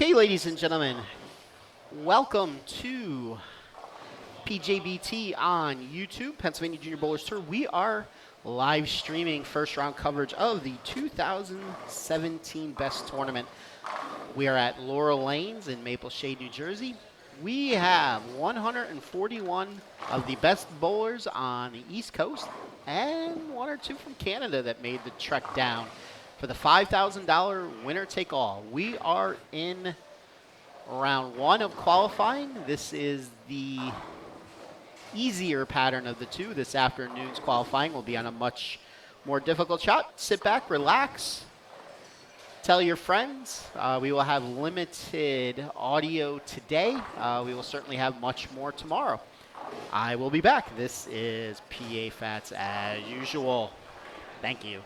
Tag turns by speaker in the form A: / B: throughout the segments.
A: Okay, ladies and gentlemen, welcome to PJBT on YouTube, Pennsylvania Junior Bowlers Tour. We are live streaming first round coverage of the 2017 Best Tournament. We are at Laurel Lanes in Maple Shade, New Jersey. We have 141 of the best bowlers on the East Coast and one or two from Canada that made the trek down for the $5,000 winner take all. We are in round one of qualifying. This is the easier pattern of the two. This afternoon's qualifying will be on a much more difficult shot. Sit back, relax, tell your friends. We will have limited audio today. We will certainly have much more tomorrow. I will be back. This is PA Fats as usual. Thank you.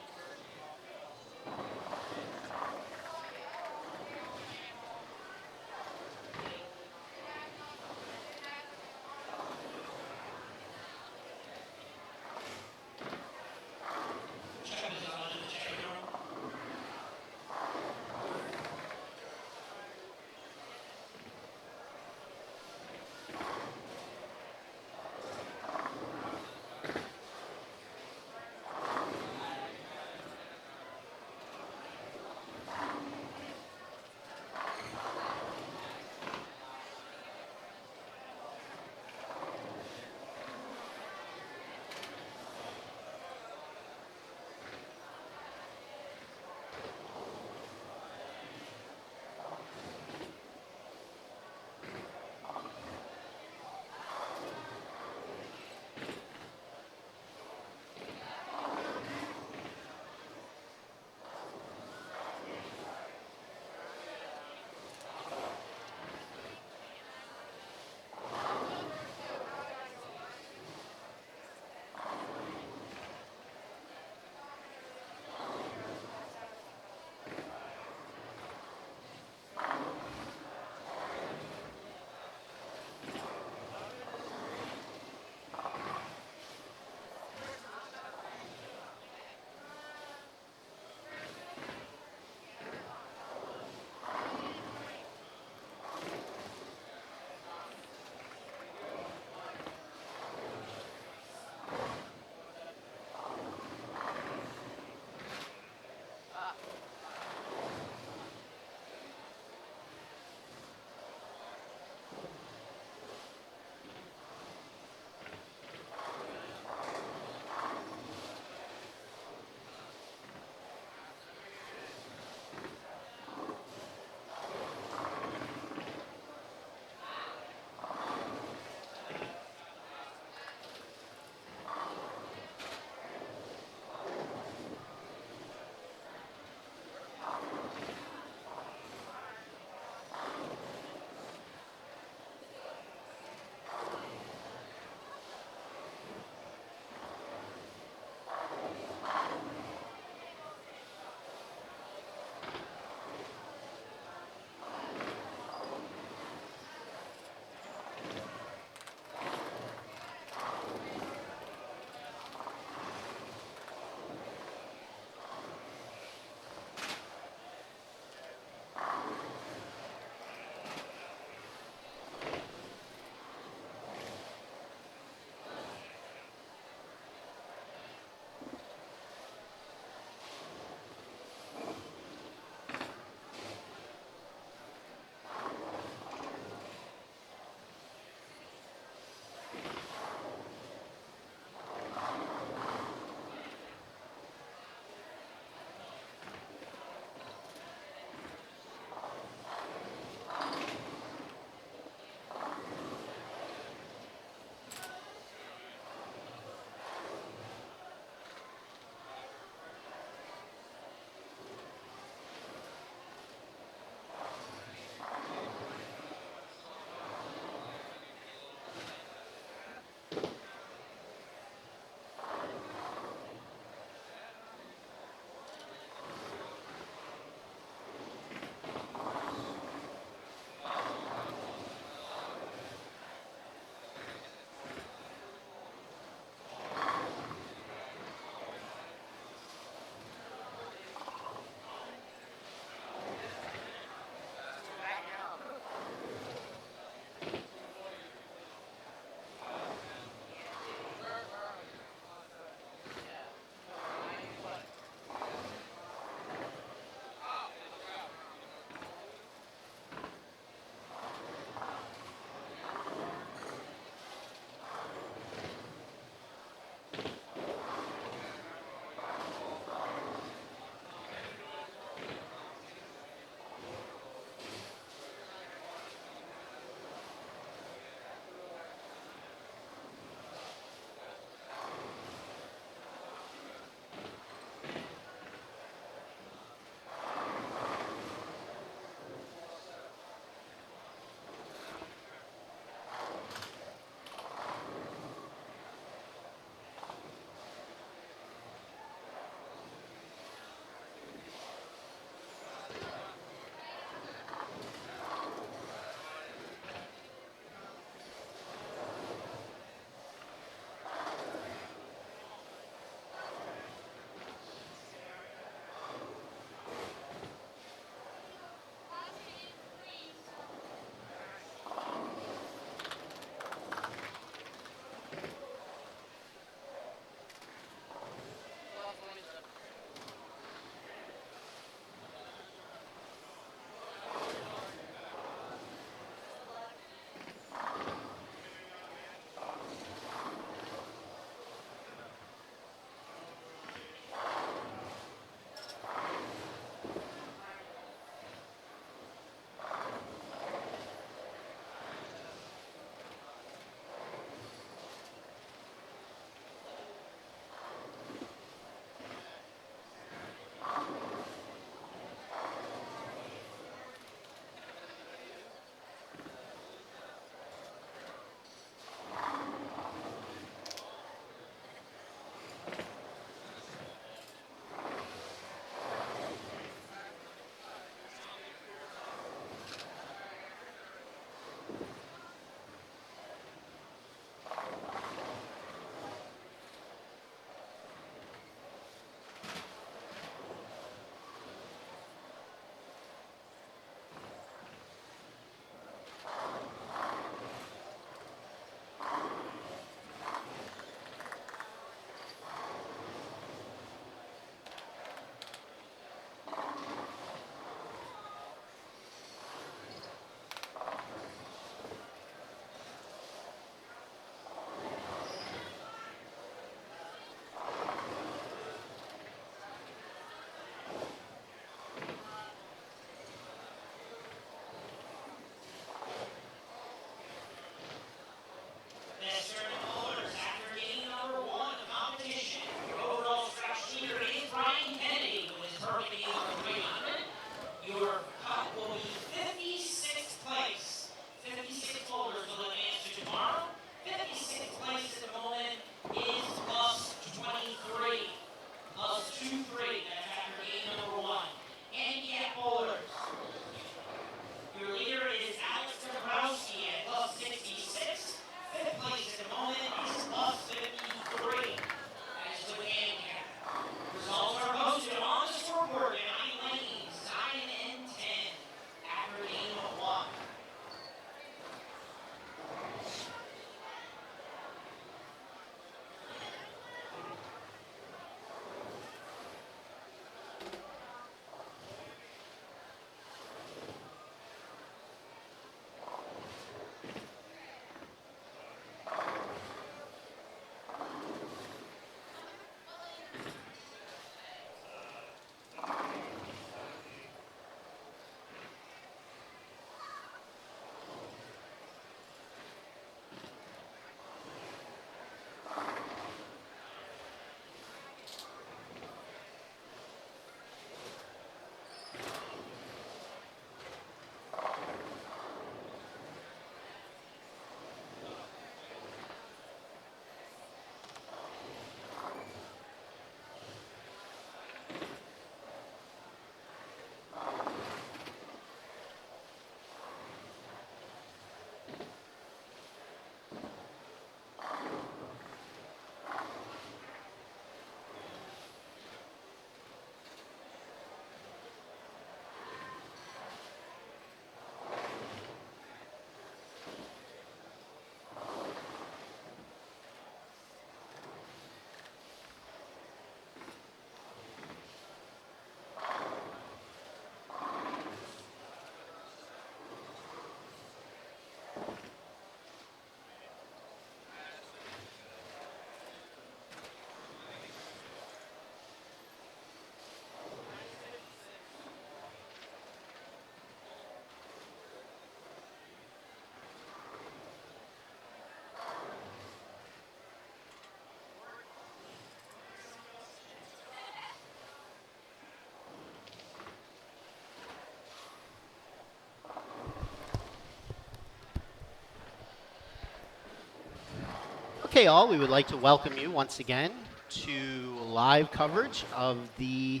A: Okay, all, we would like to welcome you once again to live coverage of the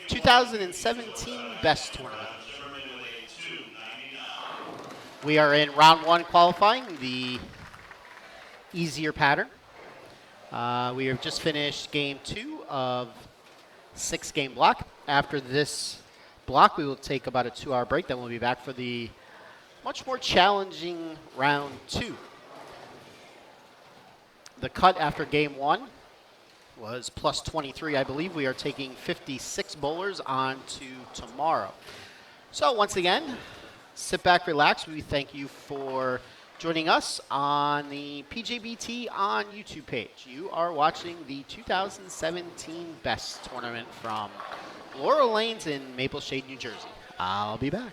A: 2017 Best Tournament. We are in round one qualifying, the easier pattern. We have just finished game 2 of 6-game block. After this block, we will take about a 2-hour break. Then we'll be back for the much more challenging round 2. The cut after game 1 was plus 23. I believe we are taking 56 bowlers on to tomorrow. So once again, sit back, relax. We thank you for joining us on the PJBT on YouTube page. You are watching the 2017 Best Tournament from Laurel Lanes in Maple Shade, New Jersey. I'll be back.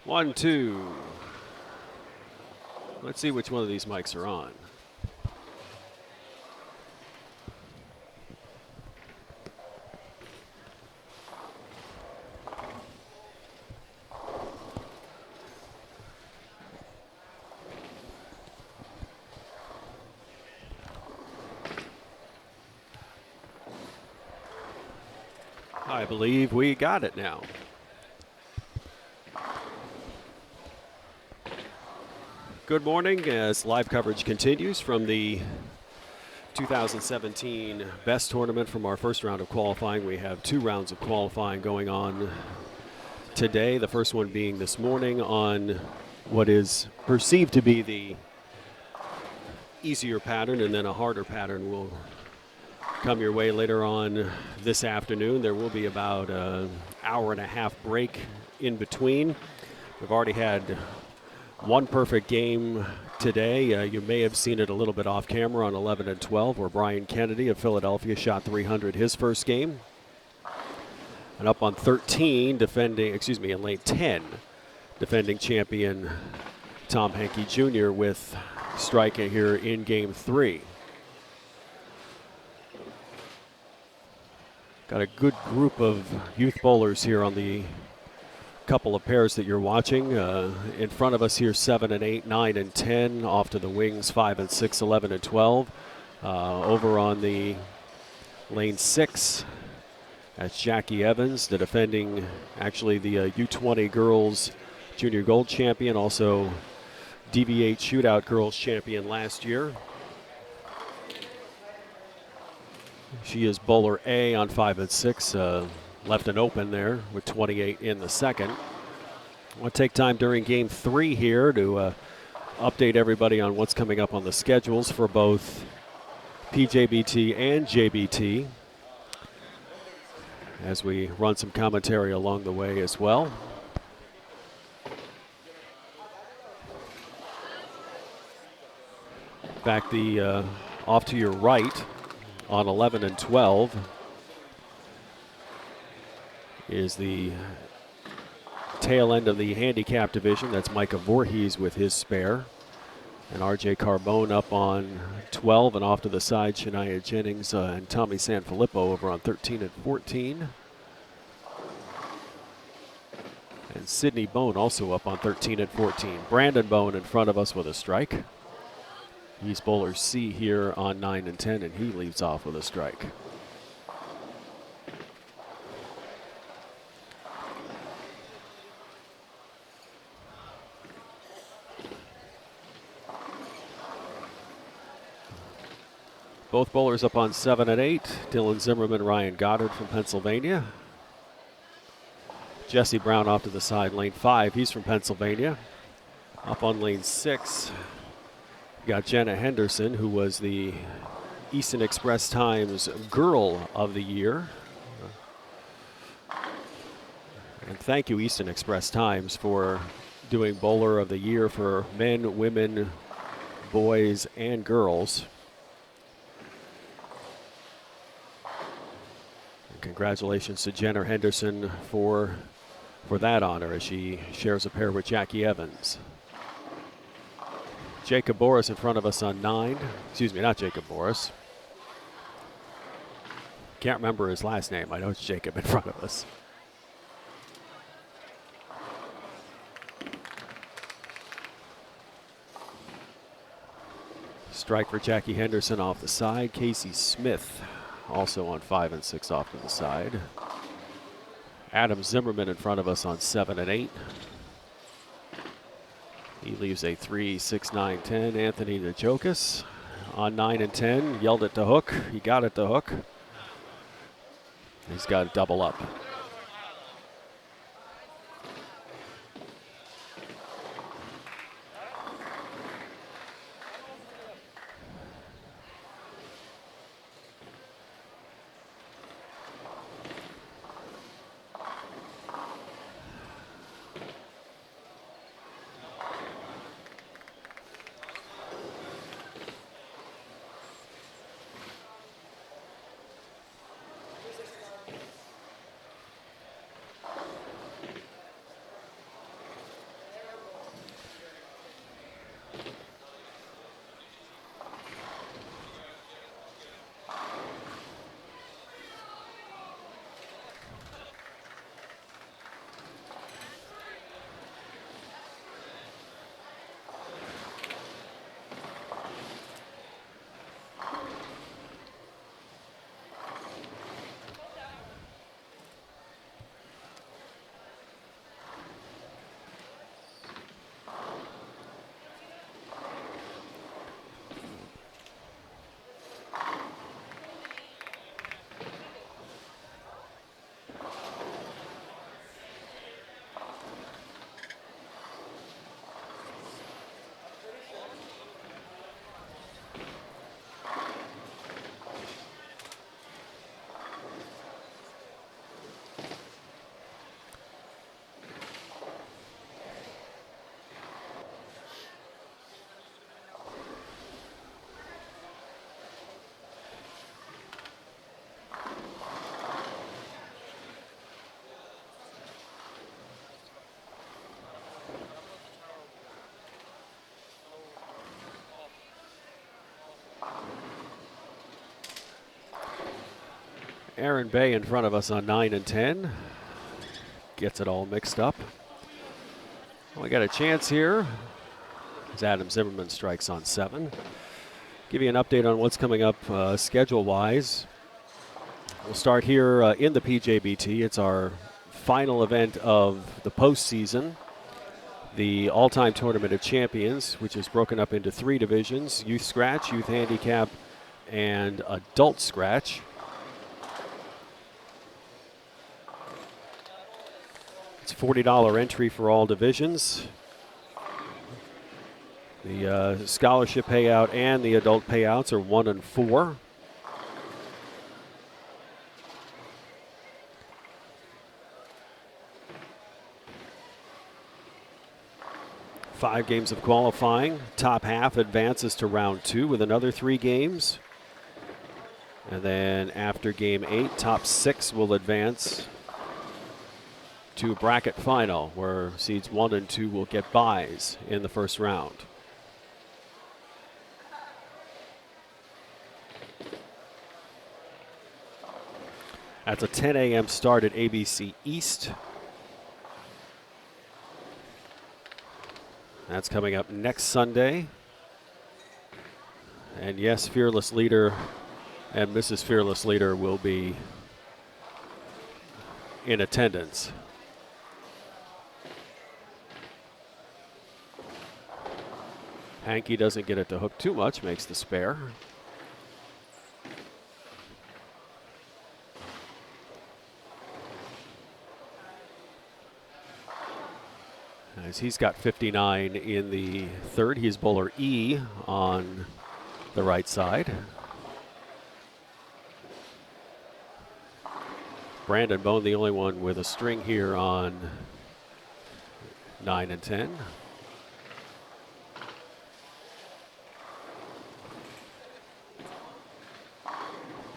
B: One, two. Let's see which one of these mics are on. I believe we got it now. Good morning as live coverage continues from the 2017 Best Tournament from our first round of qualifying. We have 2 rounds of qualifying going on today. The first one being this morning on what is perceived to be the easier pattern, and then a harder pattern will come your way later on this afternoon. There will be about an hour and a half break in between. We've already had one perfect game today. You may have seen it a little bit off camera on 11 and 12, where Brian Kennedy of Philadelphia shot 300 his first game. And up on 13, in lane 10, defending champion Tom Henke Jr. with striking here in game 3. Got a good group of youth bowlers here on the couple of pairs that you're watching. In front of us here, 7 and 8, 9 and 10. Off to the wings, 5 and 6, 11 and 12. Over on the lane 6, that's Jackie Evans, the defending, actually the U20 girls junior gold champion, also DV8 shootout girls champion last year. She is bowler A on 5 and 6, left an open there with 28 in the second. I want to take time during game 3 here to update everybody on what's coming up on the schedules for both PJBT and JBT, as we run some commentary along the way as well. In fact, the off to your right on 11 and 12 is the tail end of the handicap division. That's Micah Voorhees with his spare. And R.J. Carbone up on 12, and off to the side, Shania Jennings and Tommy Sanfilippo over on 13 and 14. And Sidney Bone also up on 13 and 14. Brandon Bone in front of us with a strike. He's bowler C here on 9 and 10, and he leads off with a strike. Both bowlers up on 7 and 8. Dylan Zimmerman, Ryan Goddard from Pennsylvania. Jesse Brown off to the side, lane 5. He's from Pennsylvania. Up on lane 6, we got Jenna Henderson, who was the Easton Express Times Girl of the Year. And thank you, Easton Express Times, for doing Bowler of the Year for men, women, boys, and girls. And congratulations to Jenna Henderson for that honor, as she shares a pair with Jackie Evans. Jacob Boris in front of us on 9. Excuse me, not Jacob Boris. Can't remember his last name. I know it's Jacob in front of us. Strike for Jackie Henderson off the side. Casey Smith also on 5 and 6 off to the side. Adam Zimmerman in front of us on 7 and 8. He leaves a 3, 6, 9, 10. Anthony Najokas on 9 and 10. Yelled it to hook. He got it to hook. He's got a double up. Aaron Bay in front of us on 9 and 10. Gets it all mixed up. We got a chance here as Adam Zimmerman strikes on 7. Give you an update on what's coming up schedule-wise. We'll start here in the PJBT. It's our final event of the postseason. The all-time Tournament of Champions, which is broken up into 3 divisions: Youth Scratch, Youth Handicap, and Adult Scratch. It's $40 entry for all divisions. The scholarship payout and the adult payouts are 1 and 4. Five games of qualifying. Top half advances to round 2 with another 3 games. And then after game 8, top 6 will advance to bracket final, where seeds 1 and 2 will get byes in the first round. That's a 10 a.m. start at ABC East. That's coming up next Sunday. And yes, Fearless Leader and Mrs. Fearless Leader will be in attendance. Hanky doesn't get it to hook too much, makes the spare. As he's got 59 in the third. He's bowler E on the right side. Brandon Bone, the only one with a string here on 9 and 10.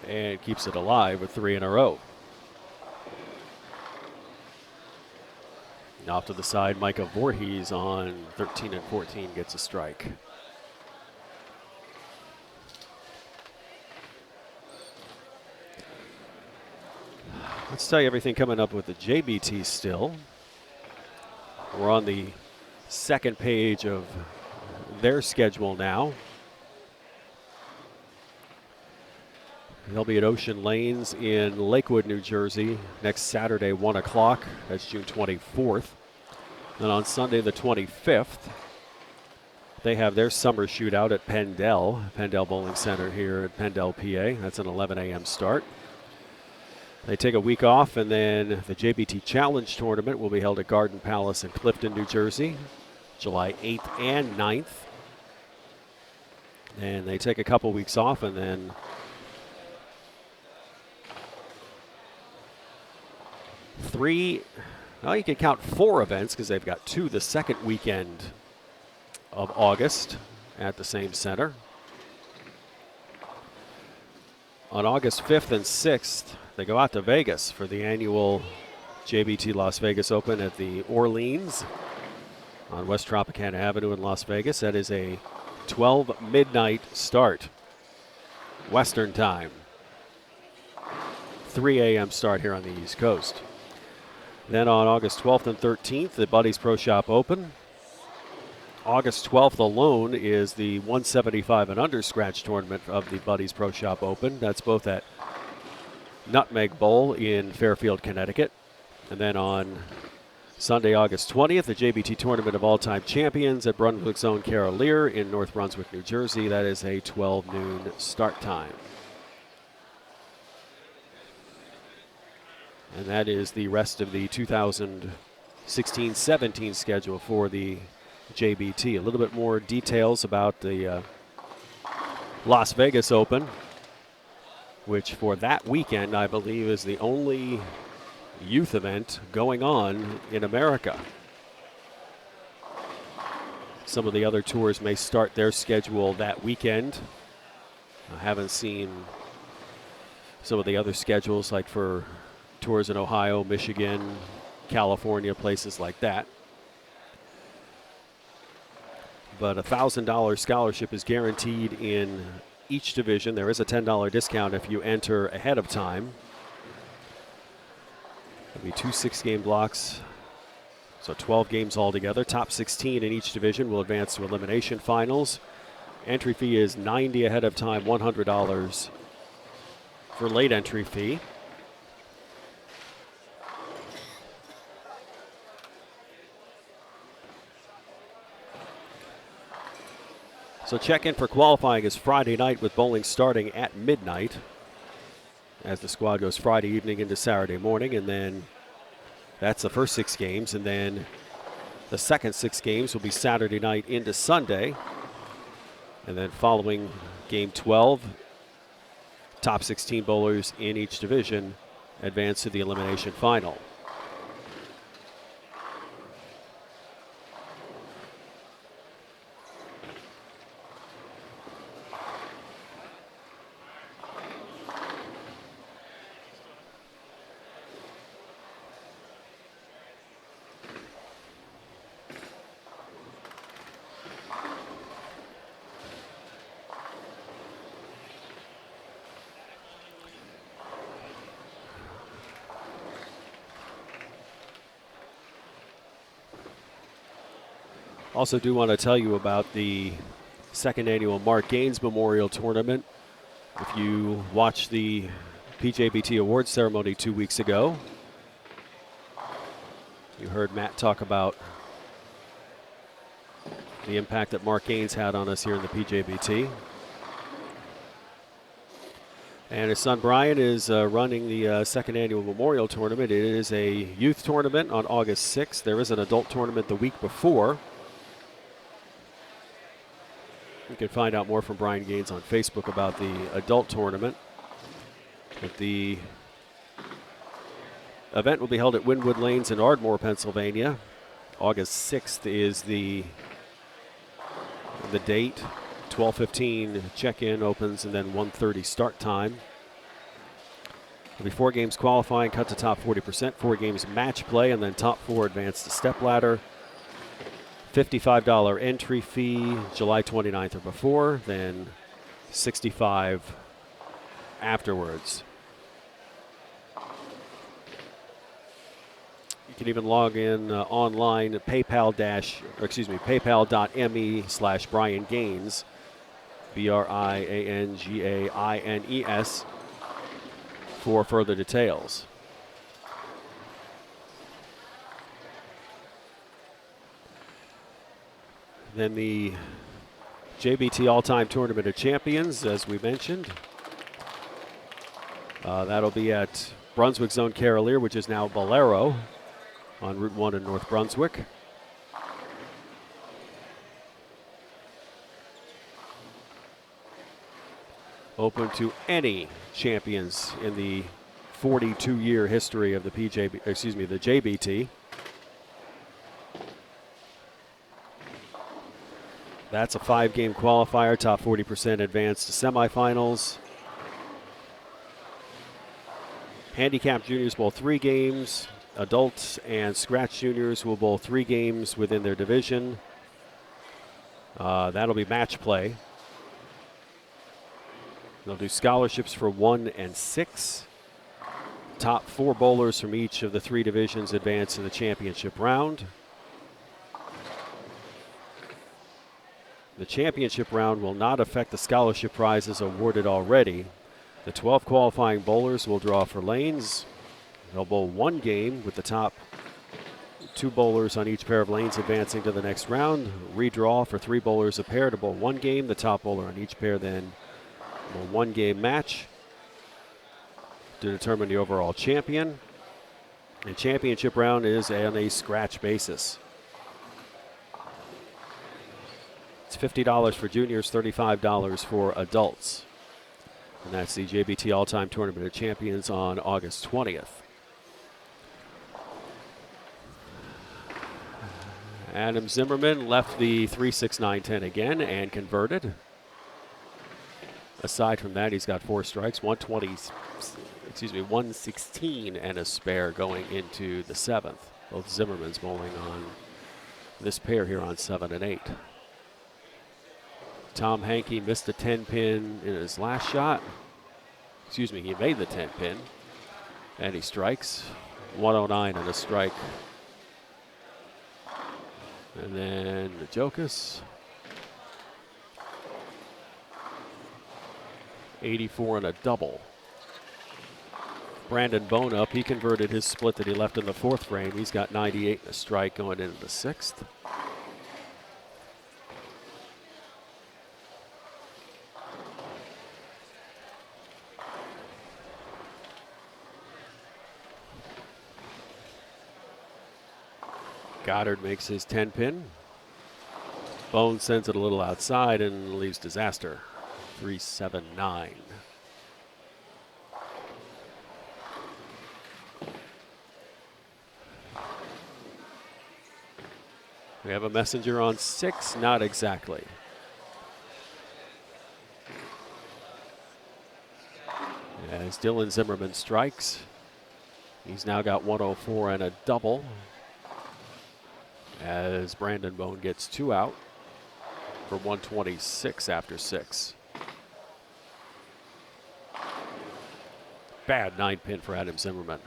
B: And keeps it alive with 3 in a row. Off to the side, Micah Voorhees on 13 and 14 gets a strike. Let's tell you everything coming up with the JBT still. We're on the second page of their schedule now. They'll be at Ocean Lanes in Lakewood, New Jersey next Saturday, 1 o'clock. That's June 24th. And on Sunday, the 25th, they have their summer shootout at Pendel Bowling Center here at Pendel, PA. That's an 11 a.m. start. They take a week off, and then the JBT Challenge Tournament will be held at Garden Palace in Clifton, New Jersey, July 8th and 9th. And they take a couple weeks off, and then well, you can count 4 events because they've got 2 the second weekend of August at the same center. On August 5th and 6th, they go out to Vegas for the annual JBT Las Vegas Open at the Orleans on West Tropicana Avenue in Las Vegas. That is a 12 midnight start, Western time. 3 a.m. start here on the East Coast. Then on August 12th and 13th, the Buddies Pro Shop Open. August 12th alone is the 175 and under scratch tournament of the Buddies Pro Shop Open. That's both at Nutmeg Bowl in Fairfield, Connecticut. And then on Sunday, August 20th, the JBT Tournament of All-Time Champions at Brunswick's own Carol Lear in North Brunswick, New Jersey. That is a 12 noon start time. And that is the rest of the 2016-17 schedule for the JBT. A little bit more details about the Las Vegas Open, which for that weekend, I believe, is the only youth event going on in America. Some of the other tours may start their schedule that weekend. I haven't seen some of the other schedules, like for tours in Ohio, Michigan, California, places like that. But a $1,000 scholarship is guaranteed in each division. There is a $10 discount if you enter ahead of time. Be 2 6-game blocks, so 12 games altogether. Top 16 in each division will advance to elimination finals. Entry fee is $90 ahead of time, $100 for late entry fee. So check-in for qualifying is Friday night with bowling starting at midnight as the squad goes Friday evening into Saturday morning, and then that's the first 6 games, and then the second 6 games will be Saturday night into Sunday, and then following game 12, top 16 bowlers in each division advance to the elimination final. Also do want to tell you about the second annual Mark Gaines Memorial Tournament. If you watched the PJBT Awards ceremony 2 weeks ago, you heard Matt talk about the impact that Mark Gaines had on us here in the PJBT. And his son Brian is running the second annual Memorial Tournament. It is a youth tournament on August 6th. There is an adult tournament the week before. You can find out more from Brian Gaines on Facebook about the adult tournament. But the event will be held at Wynwood Lanes in Ardmore, Pennsylvania. August 6th is the date. 12:15 check-in opens, and then 1:30 start time. There'll be 4 games qualifying, cut to top 40%, 4 games match play, and then top 4 advance to step ladder. $55 entry fee, July 29th or before, then $65 afterwards. You can even log in online at paypal.me/Brian Gaines, BRIANGAINES, for further details. Then the JBT All-Time Tournament of Champions, as we mentioned. That'll be at Brunswick Zone Carolier, which is now Bolero, on Route 1 in North Brunswick. Open to any champions in the 42-year history of the the JBT. That's a 5-game qualifier, top 40% advance to semifinals. Handicap juniors bowl 3 games. Adults and scratch juniors will bowl 3 games within their division. That'll be match play. They'll do scholarships for 1 and 6. Top 4 bowlers from each of the 3 divisions advance to the championship round. The championship round will not affect the scholarship prizes awarded already. The 12 qualifying bowlers will draw for lanes. They'll bowl 1 game with the top 2 bowlers on each pair of lanes advancing to the next round. Redraw for 3 bowlers a pair to bowl 1 game. The top bowler on each pair then bowl 1-game match to determine the overall champion. The championship round is on a scratch basis. It's $50 for juniors, $35 for adults. And that's the JBT All-Time Tournament of Champions on August 20th. Adam Zimmerman left the 3-6-9-10 again and converted. Aside from that, he's got 4 strikes, 116 and a spare going into the 7th. Both Zimmermans bowling on this pair here on 7 and 8. Tom Hankey missed a 10-pin in his last shot. He made the 10-pin, and he strikes. 109 and a strike. And then the Jokas. 84 and a double. Brandon Bone up. He converted his split that he left in the fourth frame. He's got 98 and a strike going into the sixth. Goddard makes his 10 pin. Bone sends it a little outside and leaves disaster. 3-7-9. We have a messenger on 6, not exactly. As Dylan Zimmerman strikes, he's now got 104 and a double. As Brandon Bone gets 2 out for 126 after 6. Bad 9-pin for Adam Zimmerman.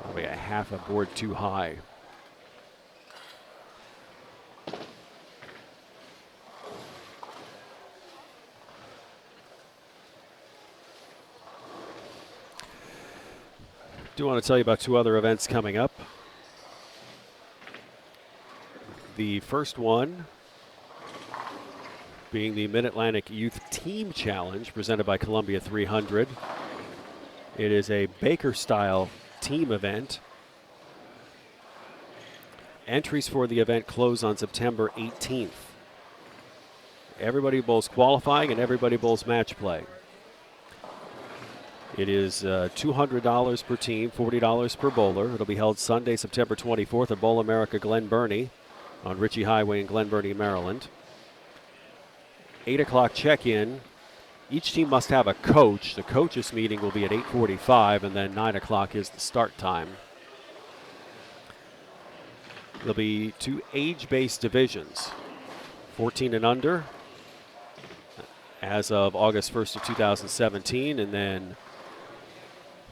B: Probably a half a board too high. Do want to tell you about 2 other events coming up. The first one being the Mid-Atlantic Youth Team Challenge presented by Columbia 300. It is a Baker-style team event. Entries for the event close on September 18th. Everybody bowls qualifying and everybody bowls match play. It is $200 per team, $40 per bowler. It'll be held Sunday, September 24th at Bowl America Glen Burnie on Ritchie Highway in Glen Burnie, Maryland. 8 o'clock check-in. Each team must have a coach. The coaches meeting will be at 8:45, and then 9 o'clock is the start time. There'll be 2 age-based divisions, 14 and under as of August 1st of 2017, and then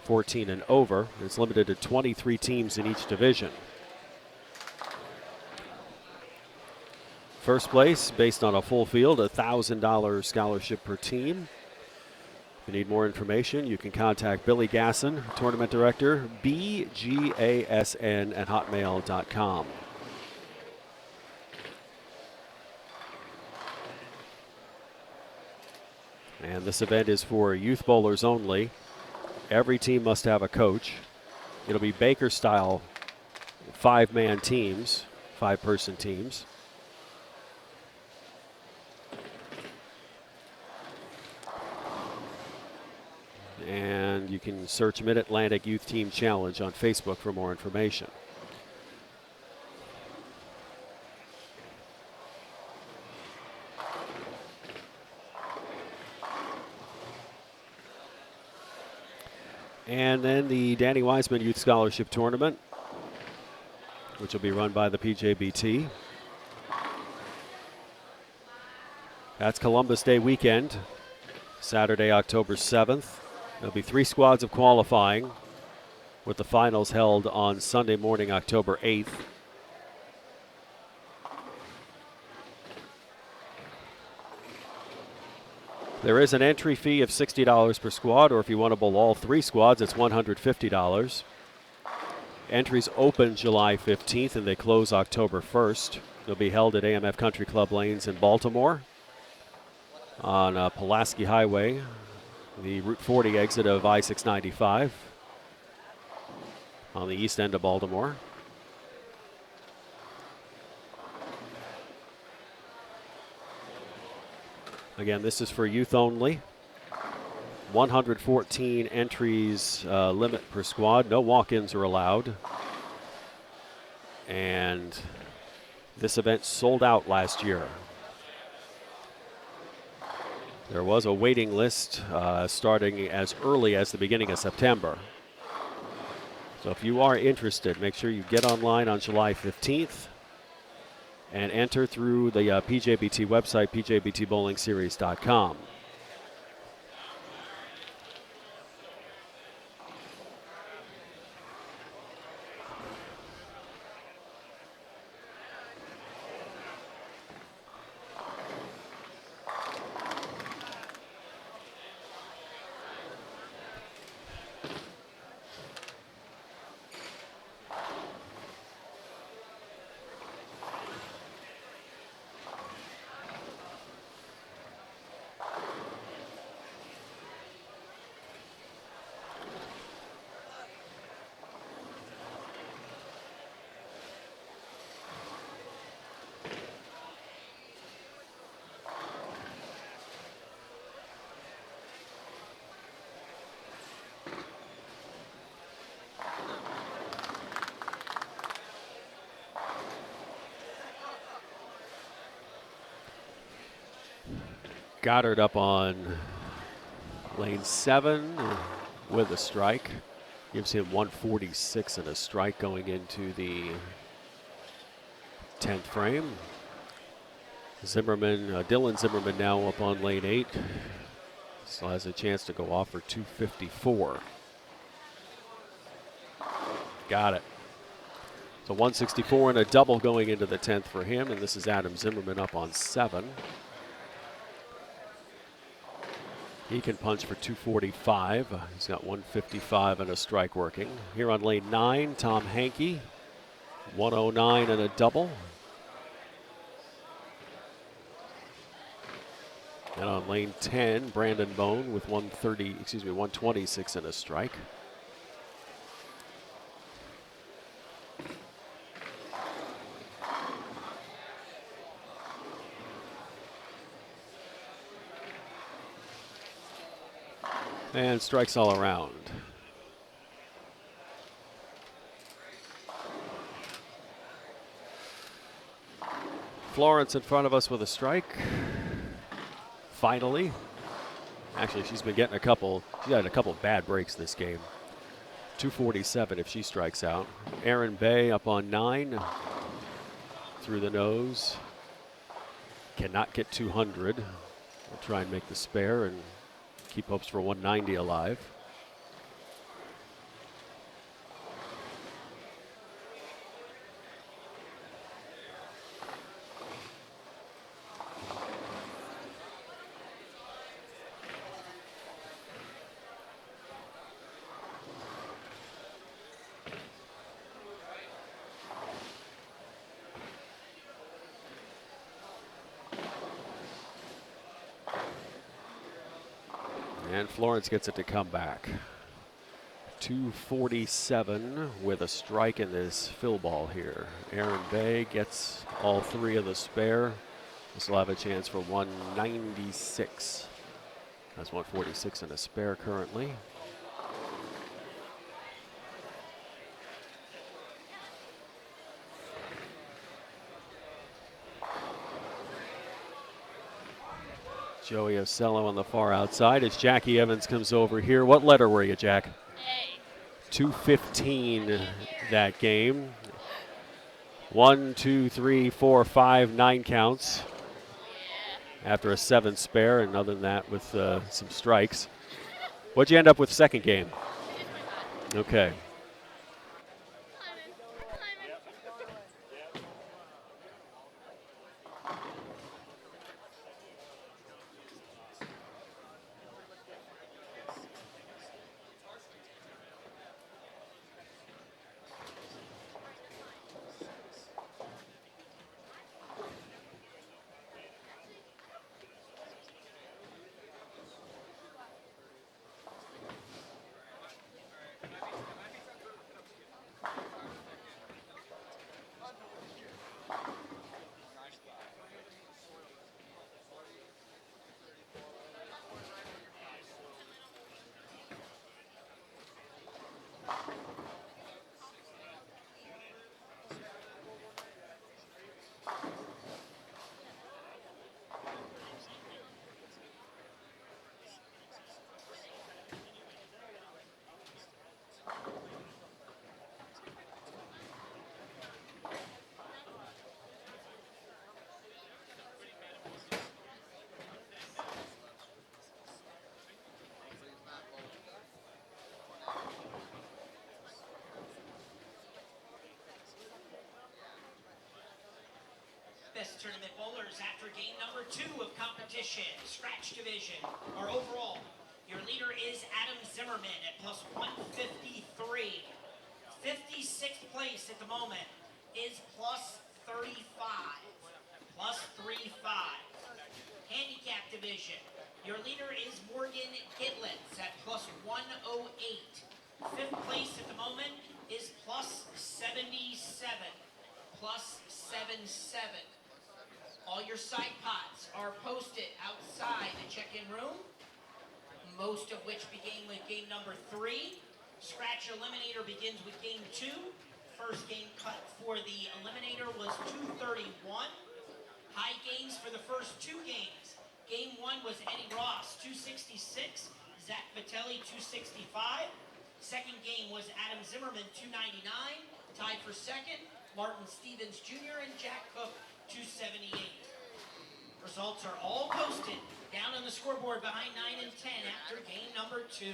B: 14 and over. It's limited to 23 teams in each division. First place, based on a full field, $1,000 scholarship per team. If you need more information, you can contact Billy Gasson, Tournament Director, bgasn@hotmail.com. And this event is for youth bowlers only. Every team must have a coach. It'll be Baker-style 5-man teams, 5-person teams. And you can search Mid-Atlantic Youth Team Challenge on Facebook for more information. And then the Danny Wiseman Youth Scholarship Tournament, which will be run by the PJBT. That's Columbus Day weekend, Saturday, October 7th. There'll be 3 squads of qualifying, with the finals held on Sunday morning, October 8th. There is an entry fee of $60 per squad, or if you want to bowl all 3 squads, it's $150. Entries open July 15th and they close October 1st. They'll be held at AMF Country Club Lanes in Baltimore on Pulaski Highway, the Route 40 exit of I-695 on the east end of Baltimore. Again, this is for youth only. 114 entries limit per squad. No walk-ins are allowed. And this event sold out last year. There was a waiting list starting as early as the beginning of September. So if you are interested, make sure you get online on July 15th and enter through the PJBT website, pjbtbowlingseries.com. Goddard up on lane 7 with a strike. Gives him 146 and a strike going into the 10th frame. Dylan Zimmerman now up on lane 8. Still has a chance to go off for 254. Got it. So 164 and a double going into the 10th for him, and this is Adam Zimmerman up on 7. He can punch for 245. He's got 155 and a strike working. Here on lane 9, Tom Hankey, 109 and a double. And on lane 10, Brandon Bone with 126 and a strike. And strikes all around. Florence in front of us with a strike. Finally. Actually, she's been getting she's had a couple bad breaks this game. 247 if she strikes out. Erin Bay up on 9. Through the nose. Cannot get 200. We'll try and make the spare and keep hopes for 190 alive. And Florence gets it to come back. 247 with a strike in this fill ball here. Erin Bay gets all 3 of the spare. This will have a chance for 196. That's 146 and a spare currently. Joey Ocello on the far outside as Jackie Evans comes over here. What letter were you, Jack?
C: A.
B: 215 that game. 1, 2, 3, 4, 5, 9 counts. After a 7 spare, and other than that with some strikes. What'd you end up with second game? Okay.
D: Best tournament bowlers after game number 2 of competition, scratch division, or overall. Your leader is Adam Zimmerman at plus 153. 56th place at the moment is plus 35. Plus 35. Handicap division. Your leader is Morgan Gitlitz at plus 108. 5th place at the moment is plus 77. Plus 77. All your side pots are posted outside the check-in room, most of which began with game number 3. Scratch Eliminator begins with game 2. First game cut for the Eliminator was 231. High gains for the first 2 games Game 1 was Eddie Ross, 266. Zach Vitelli, 265. Second game was Adam Zimmerman, 299. Tied for second, Martin Stevens Jr. and Jack Cook, 278. Results are all posted down on the scoreboard behind 9 and 10 after game number 2.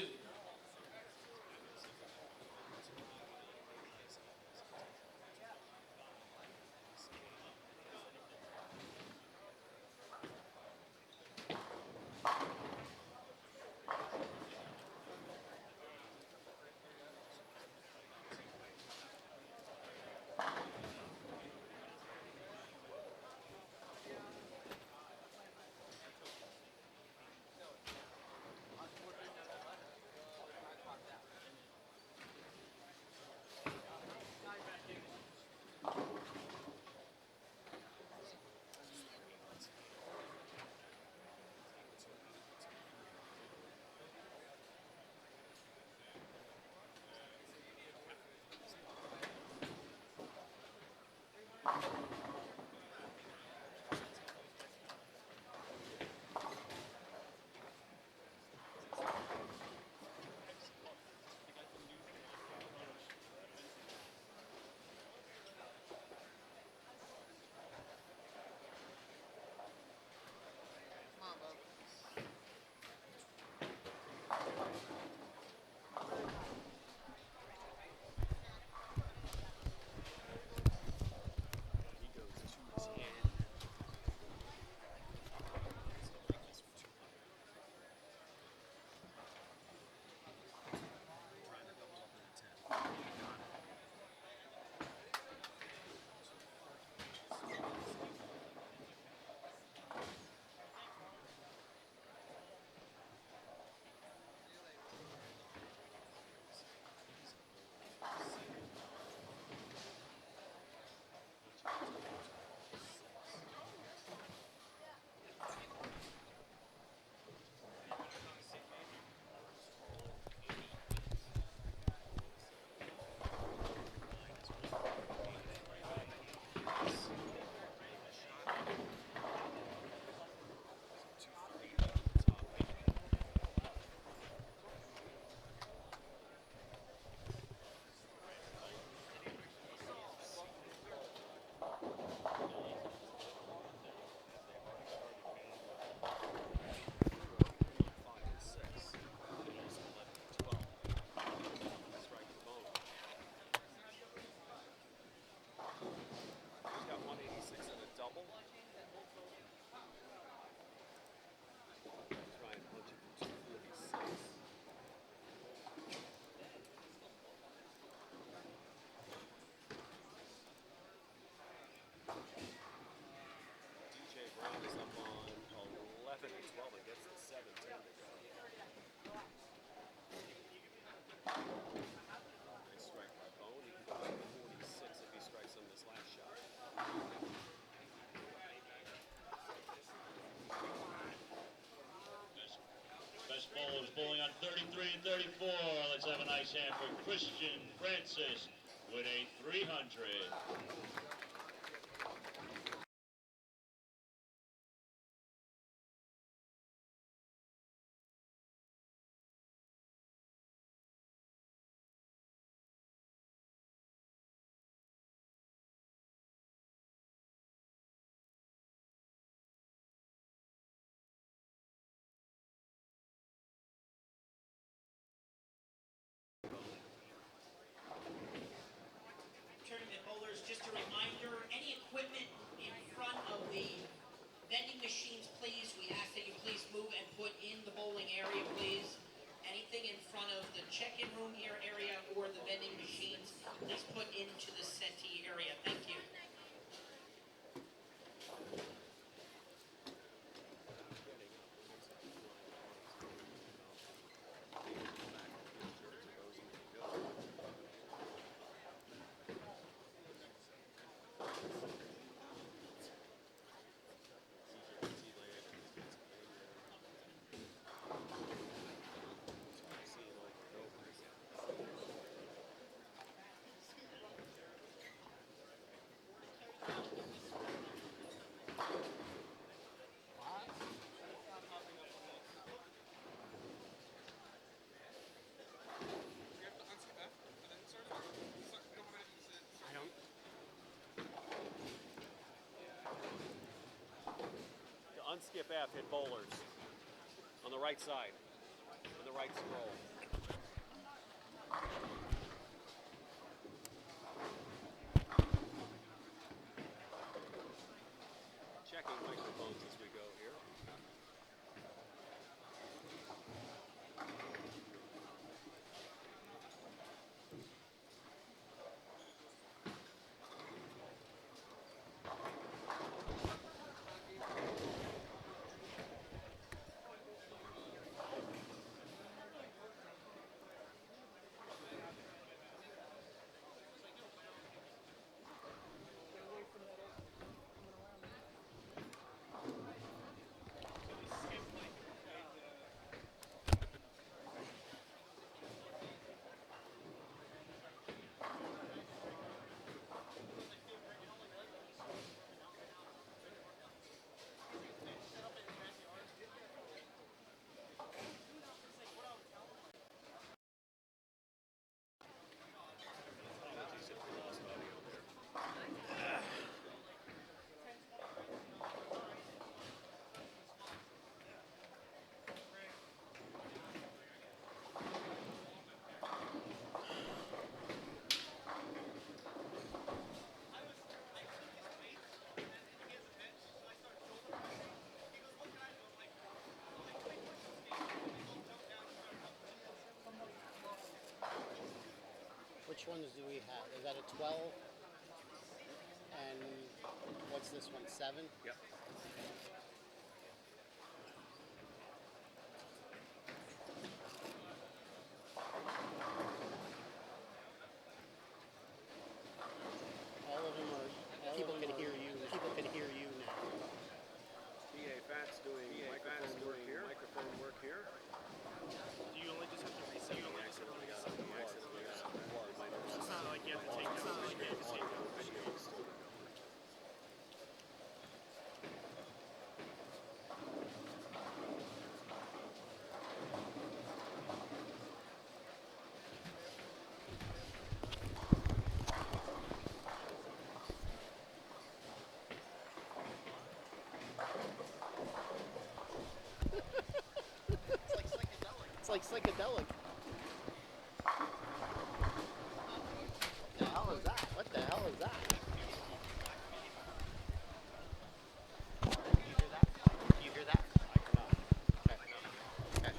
C: Best bowlers bowling on 33 and 34. Let's have a nice hand for Christian Francis with a 300.
D: Tournament bowlers, just a reminder.
B: skip F hit bowlers. On the right side. On the right scroll. Checking microphones as we go here.
A: Which ones do we have? Is that a 12? And what's this one? 7?
B: Yep.
A: All of them are. People can hear you. People can hear you now.
B: PA Fat's doing microphone work here. Microphone work here.
E: Do you only just have to reset the mics? It's not like you have to take them.
A: It's like psychedelic. What the hell is that? What the hell is that? You hear that? I cannot. Okay. Okay.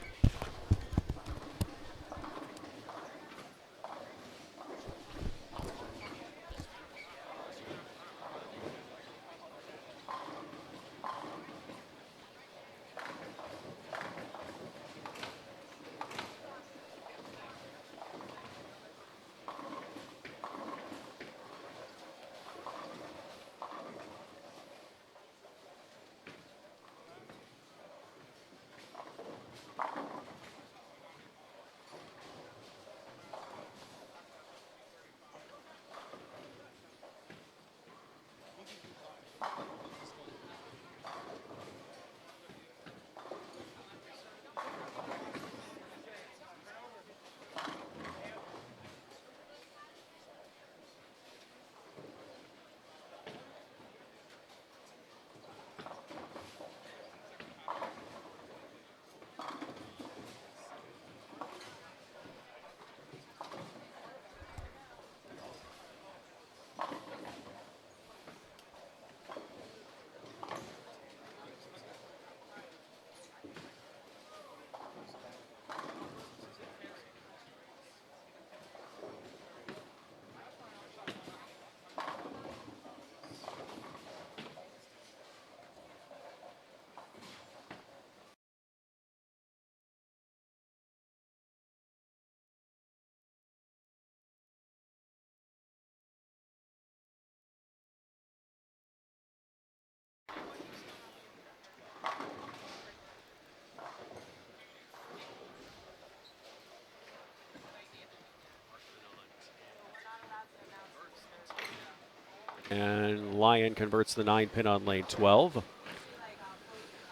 B: And Lyon converts the 9-pin on lane 12.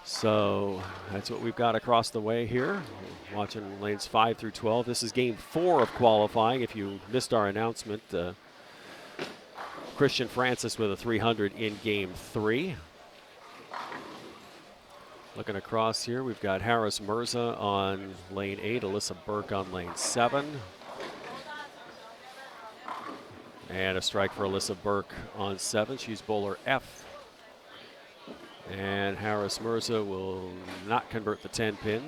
B: So that's what we've got across the way here. Watching lanes 5 through 12. This is game 4 of qualifying. If you missed our announcement, Christian Francis with a 300 in game 3. Looking across here, we've got Harris Mirza on lane 8, Alyssa Burke on lane 7. And a strike for Alyssa Burke on 7. She's bowler F. And Harris Mirza will not convert the 10 pin.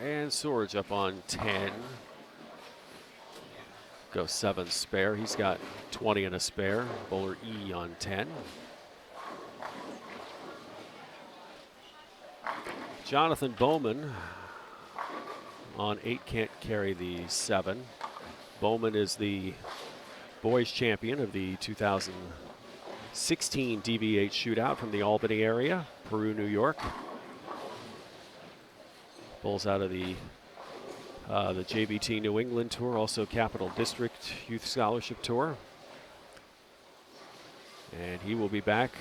B: And Surge up on 10. Go 7 spare. He's got 20 and a spare. Bowler E on 10. Jonathan Bowman on 8 can't carry the 7. Bowman is the boys champion of the 2016 DV8 shootout from the Albany area, Peru, New York. Bowls out of the JBT New England Tour, also Capital District Youth Scholarship Tour. And he will be back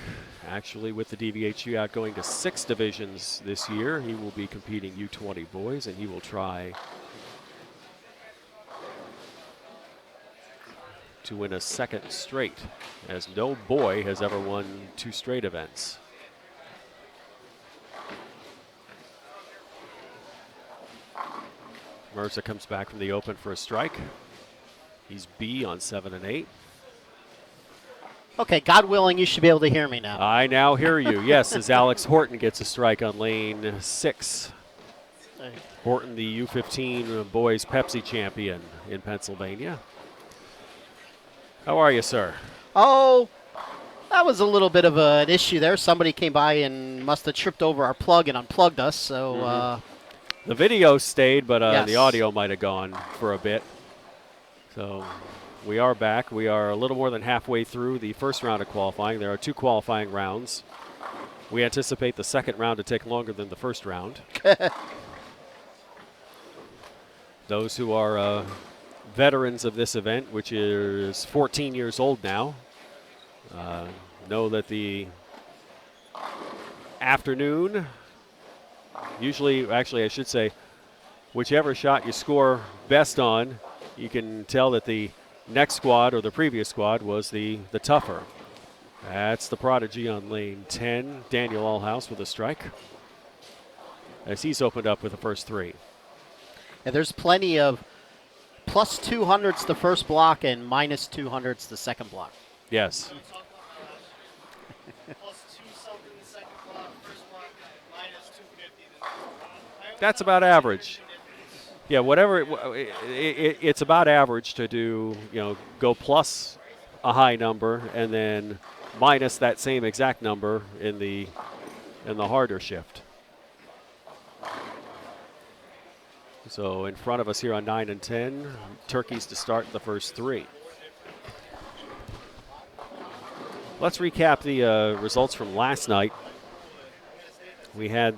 B: actually with the DV8 shootout going to 6 divisions this year. He will be competing U20 boys, and he will try to win a 2nd straight, as no boy has ever won 2 straight events. Mirza comes back from the open for a strike. He's B on 7 and 8.
A: Okay, God willing, you should be able to hear me now.
B: I now hear you, yes, as Alex Horton gets a strike on lane 6. Horton, the U15 boys Pepsi champion in Pennsylvania. How are you, sir?
A: Oh, that was a little bit of an issue there. Somebody came by and must have tripped over our plug and unplugged us, so...
B: The video stayed, but
A: yes.
B: The audio might have gone for a bit. So we are back. We are a little more than halfway through the first round of qualifying. There are 2 qualifying rounds. We anticipate the second round to take longer than the first round. Those who are veterans of this event, which is 14 years old now, know that the afternoon, usually, actually I should say, whichever shot you score best on, you can tell that the next squad or the previous squad was the tougher. That's the Prodigy on lane 10, Daniel Allhouse with a strike, as he's opened up with the first 3.
A: And there's plenty of plus 200s the first block and minus 200s the second block.
B: Yes.
E: Plus 2 something the second block, first block, minus 250.
B: That's about average. Yeah, whatever. It's about average to do, go plus a high number and then minus that same exact number in the harder shift. So in front of us here on 9 and 10, turkeys to start the first 3. Let's recap the results from last night. We had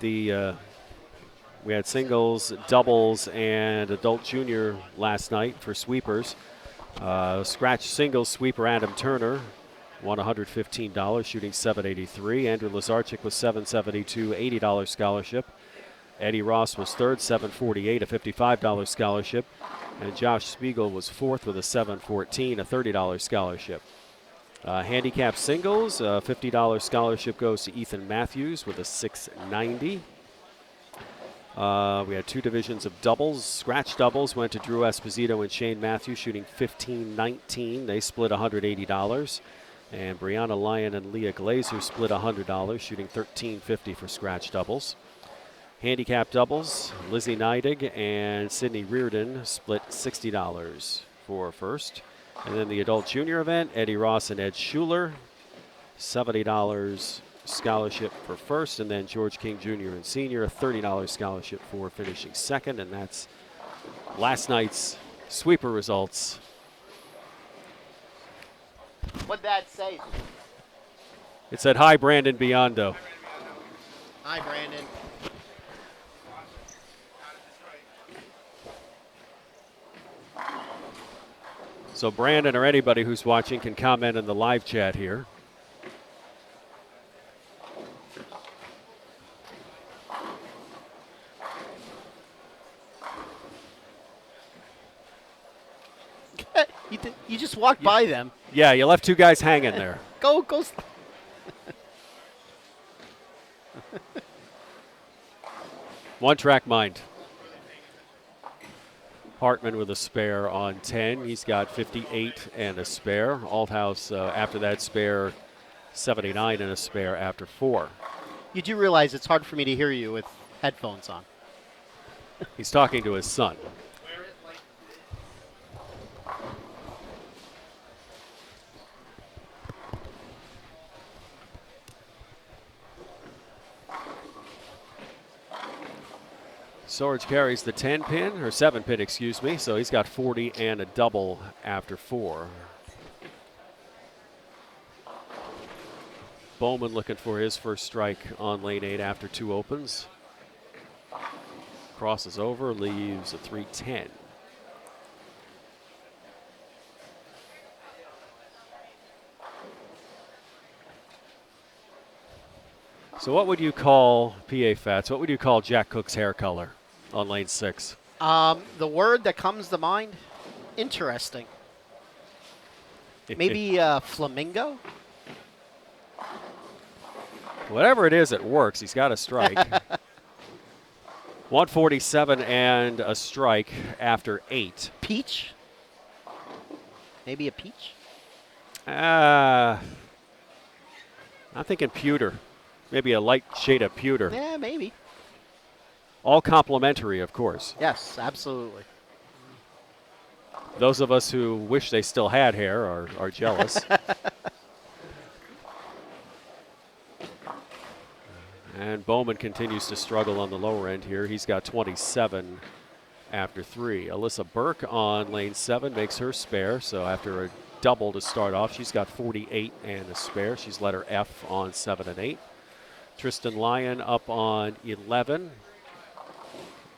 B: we had singles, doubles, and adult junior last night for sweepers. Scratch singles sweeper Adam Turner won $115, shooting .783. Andrew Lazarchik was $772, $80 scholarship. Eddie Ross was third, $748, a $55 scholarship. And Josh Spiegel was fourth with a $714, a $30 scholarship. Handicap singles, $50 scholarship goes to Ethan Matthews with a $690. We had 2 divisions of doubles. Scratch doubles went to Drew Esposito and Shane Matthews, shooting $1519. They split $180. And Brianna Lyon and Leah Glazer split $100, shooting $1350 for scratch doubles. Handicap doubles, Lizzie Neidig and Sydney Reardon split $60 for first. And then the adult junior event, Eddie Ross and Ed Schuler, $70 scholarship for first, and then George King Jr. and Senior, a $30 scholarship for finishing second. And that's last night's sweeper results.
A: What'd that say?
B: It said, "Hi, Brandon Biondo."
A: Hi, Brandon.
B: So Brandon or anybody who's watching can comment in the live chat here.
A: walked by them.
B: Yeah, you left two guys hanging there.
A: Go.
B: One track mind. Hartman with a spare on 10. He's got 58 and a spare. Althouse after that spare, 79 and a spare after 4.
A: You do realize it's hard for me to hear you with headphones on.
B: He's talking to his son.
E: Wear it like
B: Sorge carries the 10 pin, or 7 pin, excuse me, so he's got 40 and a double after 4. Bowman looking for his first strike on lane 8 after 2 opens. Crosses over, leaves a 310. So what would you call, PA Fats, what would you call Jack Cook's hair color on lane 6?
A: The word that comes to mind, interesting. Maybe flamingo?
B: Whatever it is, it works. He's got a strike. 147 and a strike after 8.
A: Peach? Maybe a peach?
B: I'm thinking pewter. Maybe a light shade of pewter.
A: Yeah, maybe.
B: All complimentary, of course.
A: Yes, absolutely.
B: Those of us who wish they still had hair are jealous. And Bowman continues to struggle on the lower end here. He's got 27 after 3. Alyssa Burke on lane 7 makes her spare. So after a double to start off, she's got 48 and a spare. She's letter F on 7 and 8. Tristan Lyon up on 11.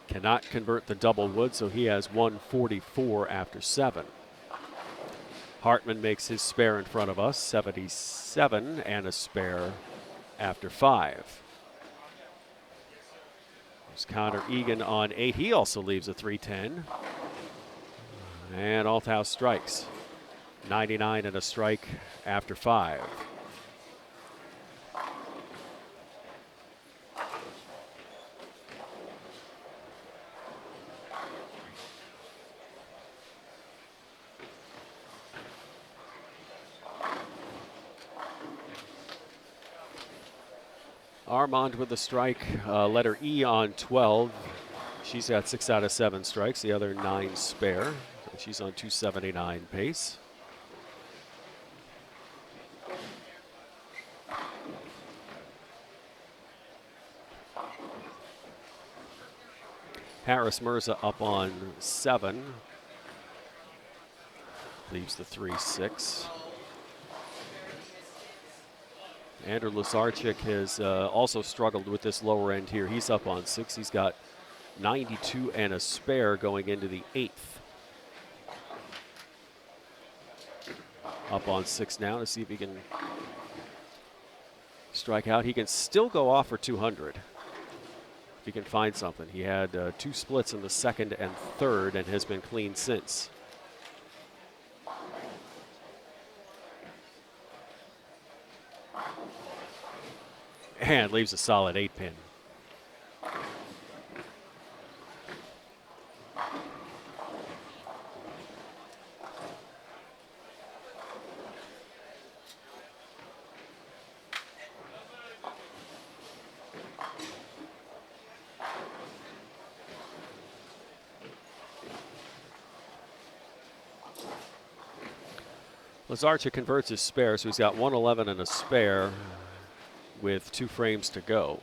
B: Cannot convert the double wood, so he has 144 after 7. Hartman makes his spare in front of us, 77 and a spare after 5. There's Connor Egan on 8. He also leaves a 310. And Althouse strikes. 99 and a strike after 5. Armand with the strike, letter E on 12. She's got 6 out of 7 strikes, the other 9 spare. So she's on 279 pace. Harris Mirza up on 7. Leaves the 3-6. Andrew Lazarchik has also struggled with this lower end here. He's up on 6. He's got 92 and a spare going into the 8th. Up on 6 now to see if he can strike out. He can still go off for 200 if he can find something. He had 2 splits in the 2nd and 3rd and has been clean since. And leaves a solid 8 pin. Lazarchik converts his spare, so he's got 111 and a spare with 2 frames to go.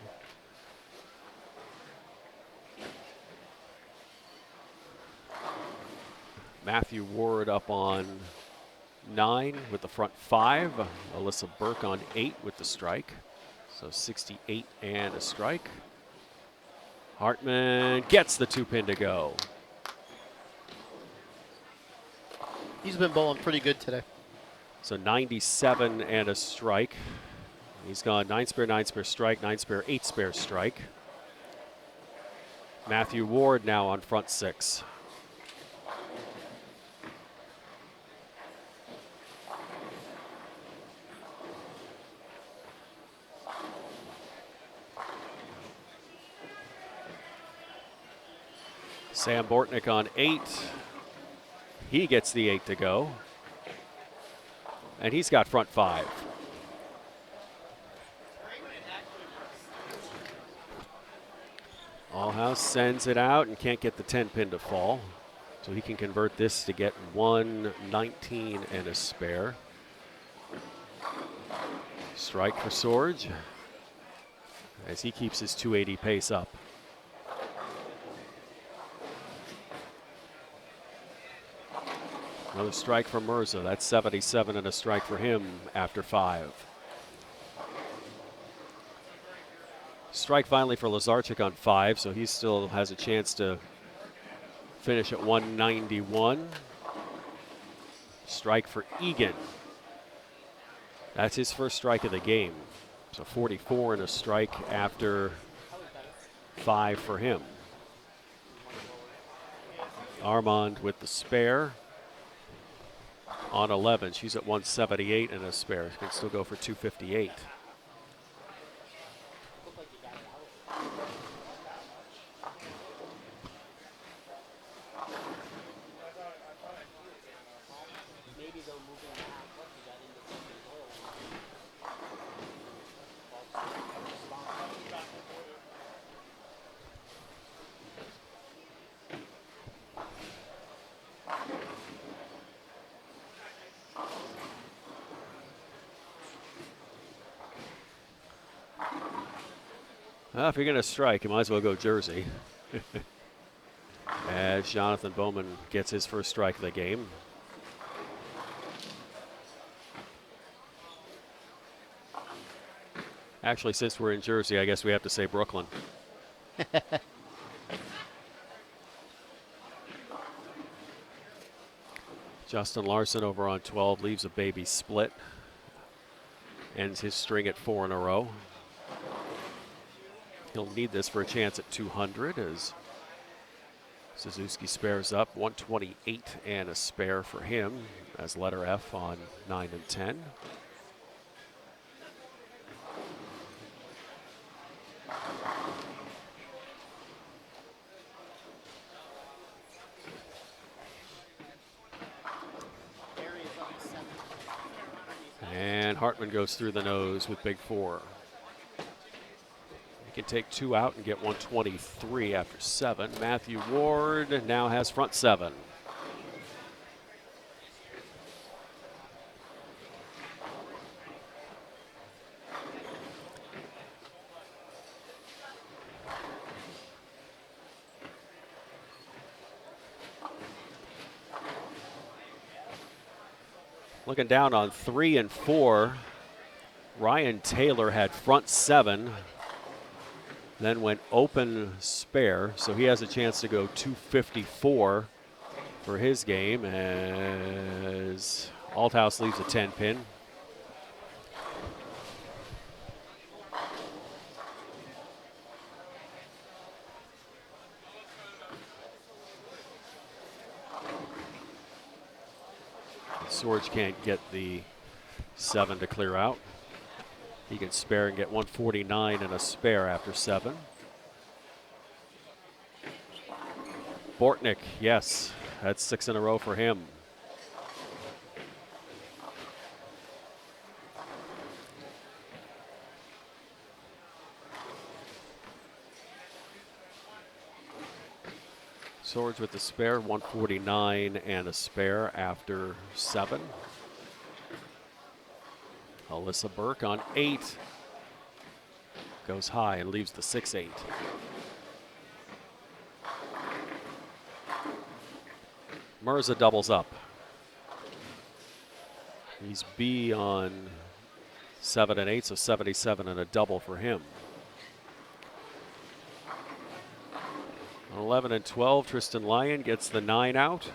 B: Matthew Ward up on 9 with the front 5. Alyssa Burke on 8 with the strike. So 68 and a strike. Hartman gets the 2 pin to go.
A: He's been bowling pretty good today.
B: So 97 and a strike. He's gone 9 spare strike, 9 spare, 8 spare strike. Matthew Ward now on front 6. Sam Bortnick on 8. He gets the 8 to go. And he's got front 5. Allhouse sends it out and can't get the 10 pin to fall. So he can convert this to get 119 and a spare. Strike for Sorge as he keeps his 280 pace up. Another strike for Mirza. That's 77 and a strike for him after 5. Strike finally for Lazarchik on 5, so he still has a chance to finish at 191. Strike for Egan. That's his first strike of the game. So 44 and a strike after 5 for him. Armand with the spare on 11. She's at 178 and a spare. She can still go for 258. Well, if you're going to strike, you might as well go Jersey. As Jonathan Bowman gets his first strike of the game. Actually, since we're in Jersey, I guess we have to say Brooklyn. Justin Larson over on 12 leaves a baby split. Ends his string at 4 in a row. He'll need this for a chance at 200 as Suzuki spares up. 128 and a spare for him as letter F on 9 and 10. And Hartman goes through the nose with big 4. He can take 2 out and get 123 after 7. Matthew Ward now has front 7. Looking down on 3 and 4, Ryan Taylor had front 7. Then went open spare, so he has a chance to go 254 for his game as Althouse leaves a 10 pin. Sorge can't get the 7 to clear out. He can spare and get 149 and a spare after 7. Bortnick, yes, that's 6 in a row for him. Sorge with the spare, 149 and a spare after 7. Alyssa Burke on 8. Goes high and leaves the 6-8. Mirza doubles up. He's B on 7 and 8, so 77 and a double for him. On 11 and 12, Tristan Lyon gets the 9 out.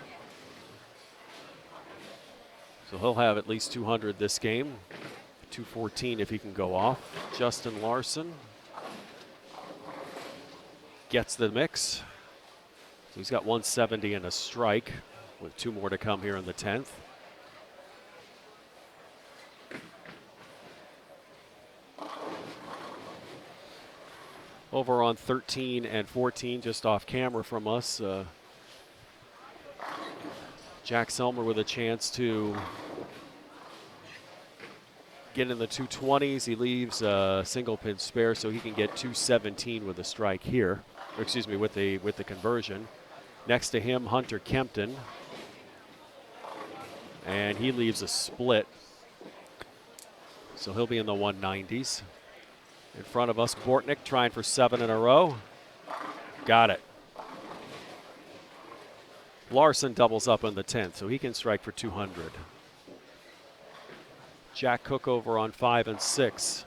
B: So he'll have at least 200 this game. 214 if he can go off. Justin Larson gets the mix. So he's got 170 and a strike with 2 more to come here in the 10th. over on 13 and 14, just off camera from us. Jack Selmer with a chance to get in the 220s. He leaves a single pin spare, so he can get 217 with a strike here. Or excuse me, with the conversion. Next to him, Hunter Kempton, and he leaves a split, so he'll be in the 190s. In front of us, Bortnick trying for 7 in a row. Got it. Larson doubles up in the 10th, so he can strike for 200. Jack Cook over on 5 and 6,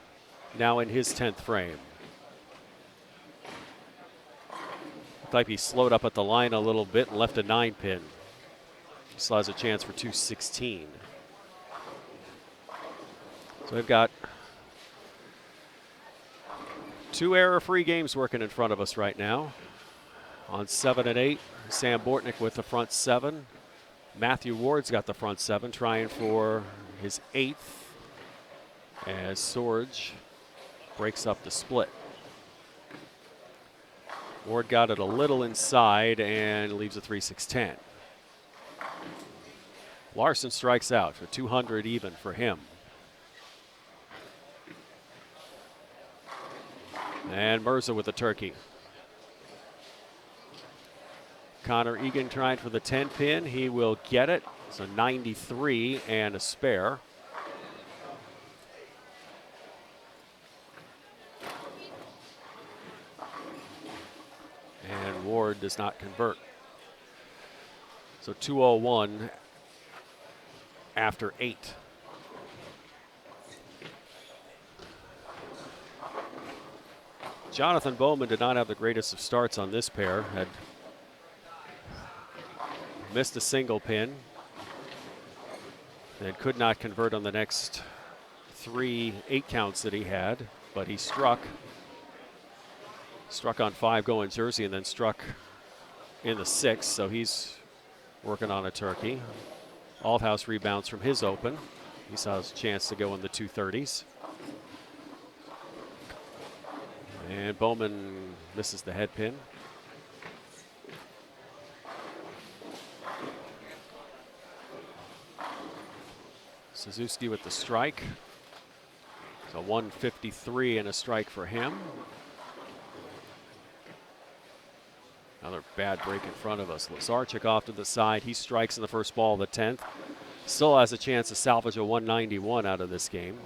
B: now in his 10th frame. Looked like he slowed up at the line a little bit and left a 9-pin. Still has a chance for 216. So we've got 2 error-free games working in front of us right now. On 7 and 8, Sam Bortnick with the front 7. Matthew Ward's got the front 7, trying for his 8th as Sorge breaks up the split. Ward got it a little inside and leaves a 3-6-10. Larson strikes out for 200 even for him. And Mirza with the turkey. Connor Egan trying for the 10 pin. He will get it. It's a 93 and a spare. And Ward does not convert. So 201 after 8. Jonathan Bowman did not have the greatest of starts on this pair. Had missed a single pin and could not convert on the next 3 8 counts that he had, but he struck on 5 going Jersey and then struck in the 6th, so he's working on a turkey. Althouse rebounds from his open. He saw his chance to go in the 230s. And Bowman misses the head pin. Suzuki with the strike. So 153 and a strike for him. Another bad break in front of us. Lazarchuk off to the side. He strikes in the first ball of the 10th. Still has a chance to salvage a 191 out of this game.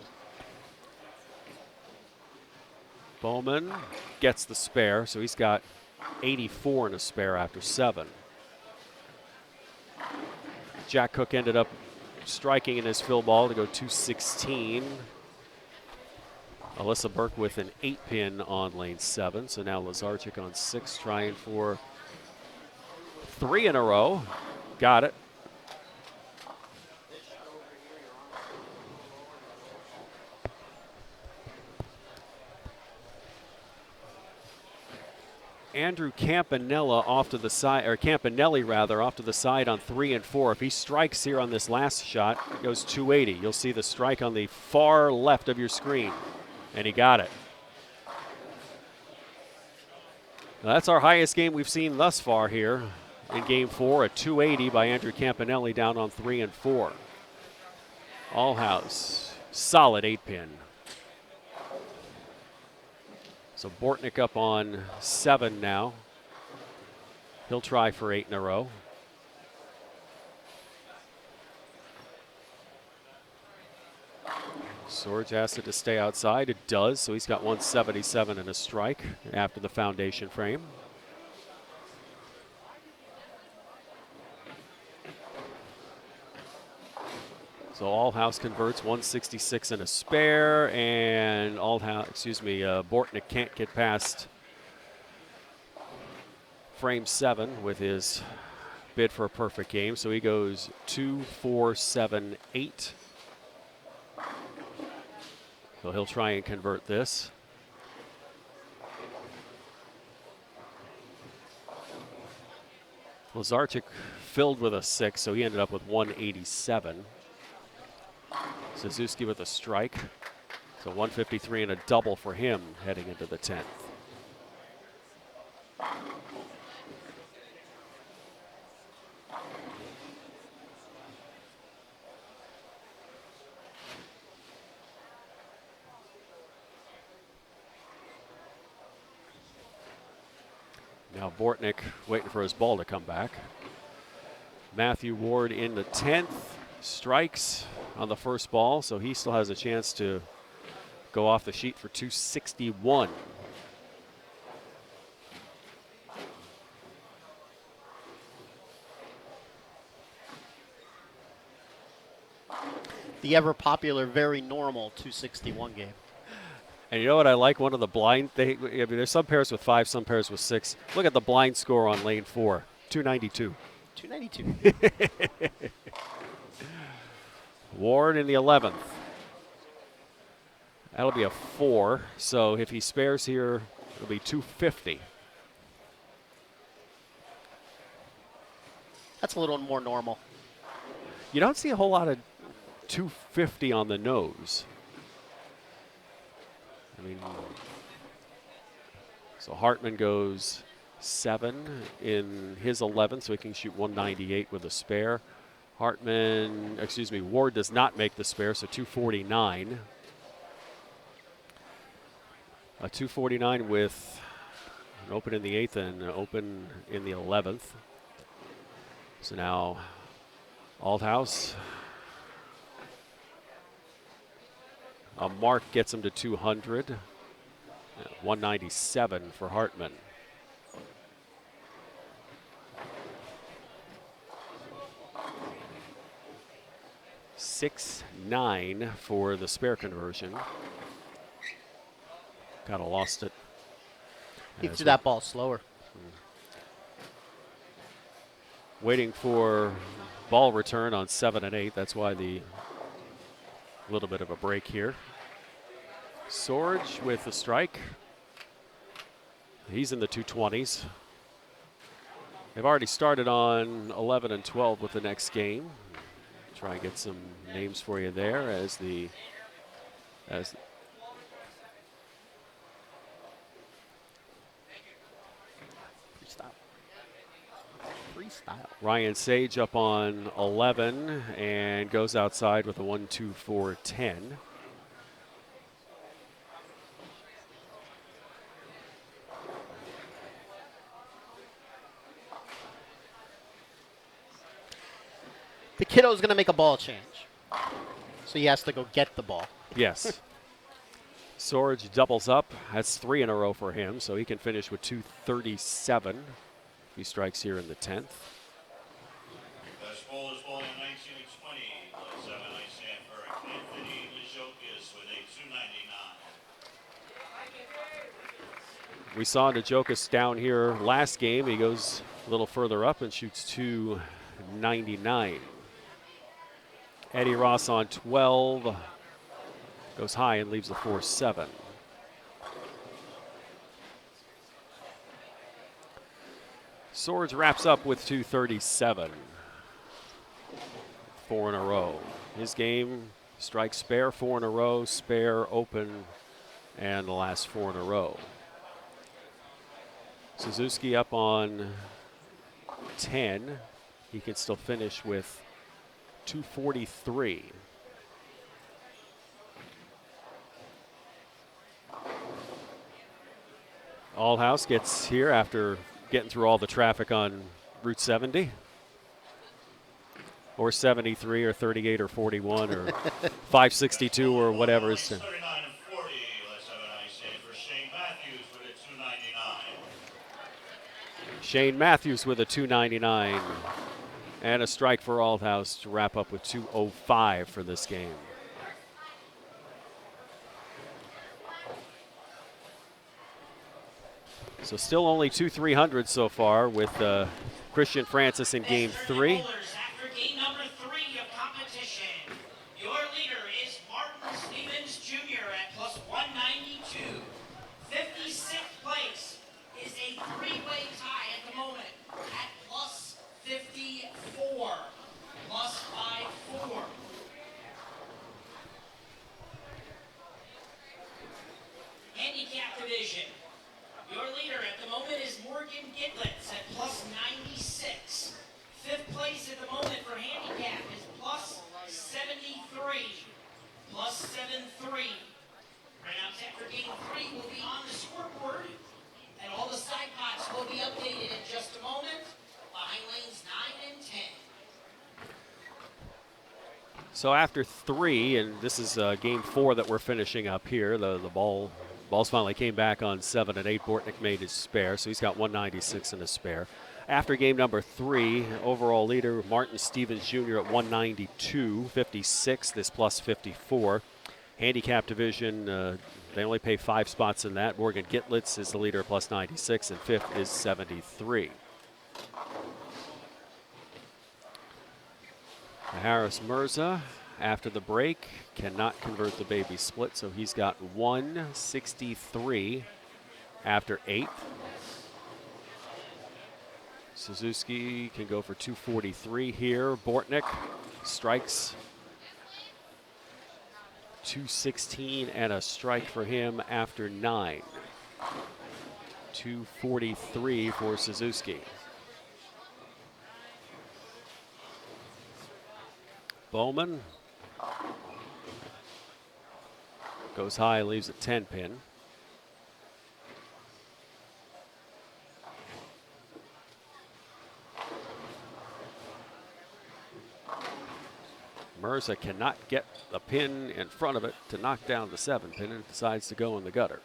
B: Bowman gets the spare, so he's got 84 in a spare after 7. Jack Cook ended up striking in his fill ball to go 216. Alyssa Burke with an 8-pin on lane 7. So now Lazarchuk on 6, trying for 3 in a row. Got it. Andrew Campanella off to the side, or Campanelli rather, off to the side on 3 and 4. If he strikes here on this last shot, it goes 280. You'll see the strike on the far left of your screen. And he got it. Now that's our highest game we've seen thus far here in game 4, a 280 by Andrew Campanelli down on 3 and 4. Allhouse, solid 8-pin. So Bortnick up on 7 now. He'll try for 8 in a row. Sorge asked it to stay outside. It does, so he's got 177 and a strike after the foundation frame. So Allhouse converts 166 and a spare, and Bortnick can't get past frame 7 with his bid for a perfect game. So he goes 2, 4, 7, 8. So he'll try and convert this. Lazarchuk filled with a 6, so he ended up with 187. Suzuki with a strike. So 153 and a double for him heading into the 10th. Now Bortnick waiting for his ball to come back. Matthew Ward in the 10th, strikes on the first ball, so he still has a chance to go off the sheet for 261.
A: The ever popular, very normal 261 game.
B: And you know what I like? One of the blind things, I mean, there's some pairs with 5, some pairs with 6. Look at the blind score on lane 4, 292.
A: 292.
B: Ward in the 11th. That'll be a 4, so if he spares here, it'll be 250.
A: That's a little more normal.
B: You don't see a whole lot of 250 on the nose. I mean, so Hartman goes 7 in his 11th, so he can shoot 198 with a spare. Ward does not make the spare, so 249. A 249 with an open in the 8th and an open in the 11th. So now Althouse. A mark gets him to 200. 197 for Hartman. .69 for the spare conversion. Kind of lost it.
A: He threw that ball slower.
B: Waiting for ball return on 7 and 8. That's why the little bit of a break here. Sorge with the strike. He's in the 220s. They've already started on 11 and 12 with the next game. Try and get some names for you there as
A: Freestyle.
B: Ryan Sage up on 11 and goes outside with a 1-2-4-10.
A: The kiddo's going to make a ball change. So he has to go get the ball.
B: Yes. Sorge doubles up. That's 3 in a row for him, so he can finish with 237 if he strikes here in the 10th.
C: Best ball is bowling 19 and 20. 7 ice hand for Anthony Njokas with a 299.
B: We saw Njokas down here last game. He goes a little further up and shoots 299. Eddie Ross on 12. Goes high and leaves the 4-7. Swords wraps up with 237. 4 in a row. His game, strike spare 4 in a row, spare open, and the last 4 in a row. Suzuki up on 10. He can still finish with 243. Allhouse gets here after getting through all the traffic on Route 70. Or 73 or 38 or 41 or 562 or whatever.
C: 39 and 40. Let's have an ice hand for Shane Matthews with a 299.
B: Shane Matthews with a 299. And a strike for Althouse to wrap up with 205 for this game. So still only 2 300 so far with Christian Francis in game 3.
D: After game number 3 of competition, your leader is Martin Stevens Jr. at plus 192. 56th place is a 3-way tie at the moment at plus 54. Plus 54. Handicap division. Your leader at the moment is Morgan Gitlitz at plus 96. 5th place at the moment
B: So after 3, and this is game 4 that we're finishing up here, the balls finally came back on 7 and 8. Bortnick made his spare, so he's got 196 in his spare. After game number 3, overall leader Martin Stevens Jr. at 192.56, this plus 54. Handicap division, they only pay 5 spots in that. Morgan Gitlitz is the leader at plus 96, and 5th is 73. Harris Mirza, after the break, cannot convert the baby split, so he's got 163 after 8th. Suzuki can go for 243 here. Bortnick strikes 216 and a strike for him after 9. 243 for Suzuki. Bowman goes high, leaves a 10 pin. Mirza cannot get the pin in front of it to knock down the 7 pin, and decides to go in the gutter.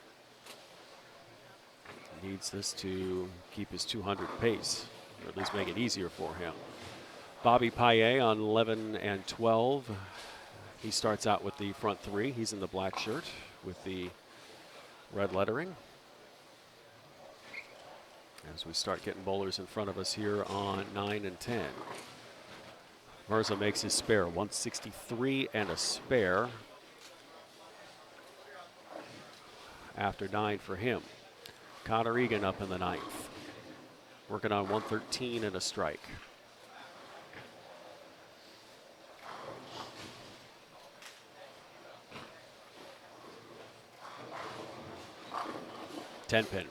B: He needs this to keep his 200 pace, or at least make it easier for him. Bobby Paillet on 11 and 12. He starts out with the front 3. He's in the black shirt with the red lettering. As we start getting bowlers in front of us here on 9 and 10. Mirza makes his spare, 163 and a spare after 9 for him. Connor Egan up in the 9th, working on 113 and a strike. Ten pin.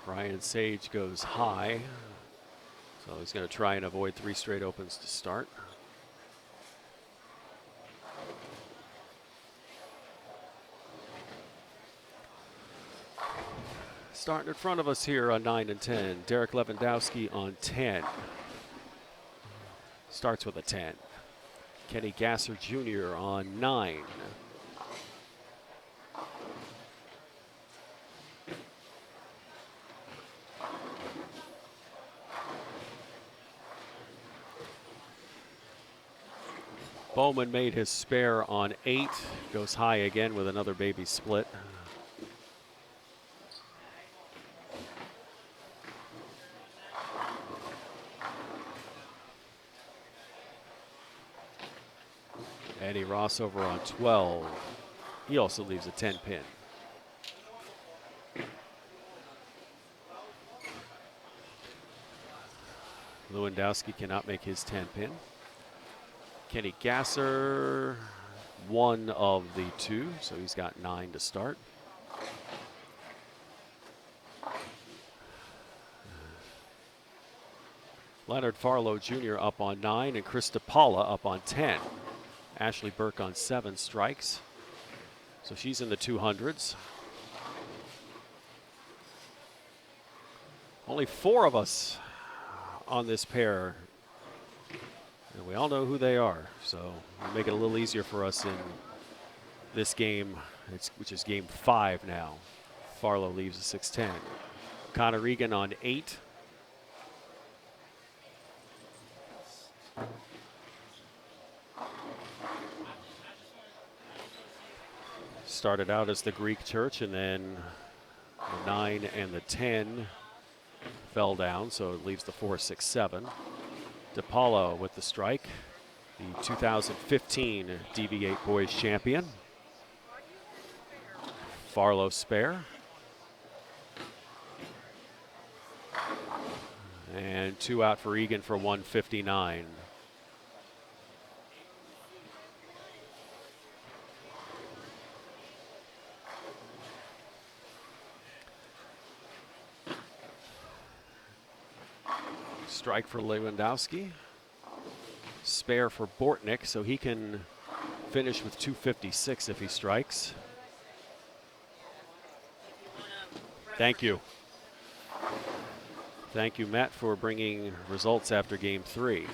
B: Brian Sage goes high, so he's going to try and avoid 3 straight opens to start. Starting in front of us here on 9 and 10, Derek Lewandowski on 10. Starts with a 10. Kenny Gasser Jr. on 9. Bowman made his spare on 8, goes high again with another baby split. Eddie Ross over on 12. He also leaves a 10 pin. Lewandowski cannot make his 10 pin. Kenny Gasser, 1 of the 2, so he's got 9 to start. Leonard Farlow Jr. up on 9, and Chris DePaula up on 10. Ashley Burke on 7 strikes, so she's in the 200s. Only 4 of us on this pair, and we all know who they are, so it'll make it a little easier for us in this game, which is game 5 now. Farlow leaves a 6-10. Connor Egan on 8. Started out as the Greek Church, and then the 9 and the 10 fell down, so it leaves the 4, 6, 7. DePaulo with the strike, the 2015 DV8 Boys champion. Farlow spare. And 2 out for Egan for 159. Strike for Lewandowski. Spare for Bortnick, so he can finish with 256 if he strikes. Thank you. Thank you, Matt, for bringing results after game 3.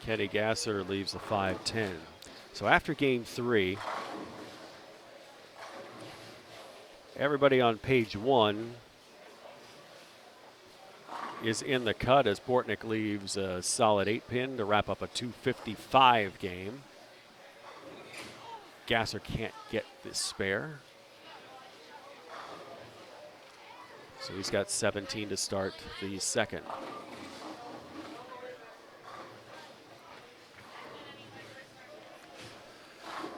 B: Kenny Gasser leaves the 5-10. So after game 3, everybody on page 1 is in the cut as Bortnick leaves a solid 8-pin to wrap up a 255 game. Gasser can't get this spare. So he's got 17 to start the second.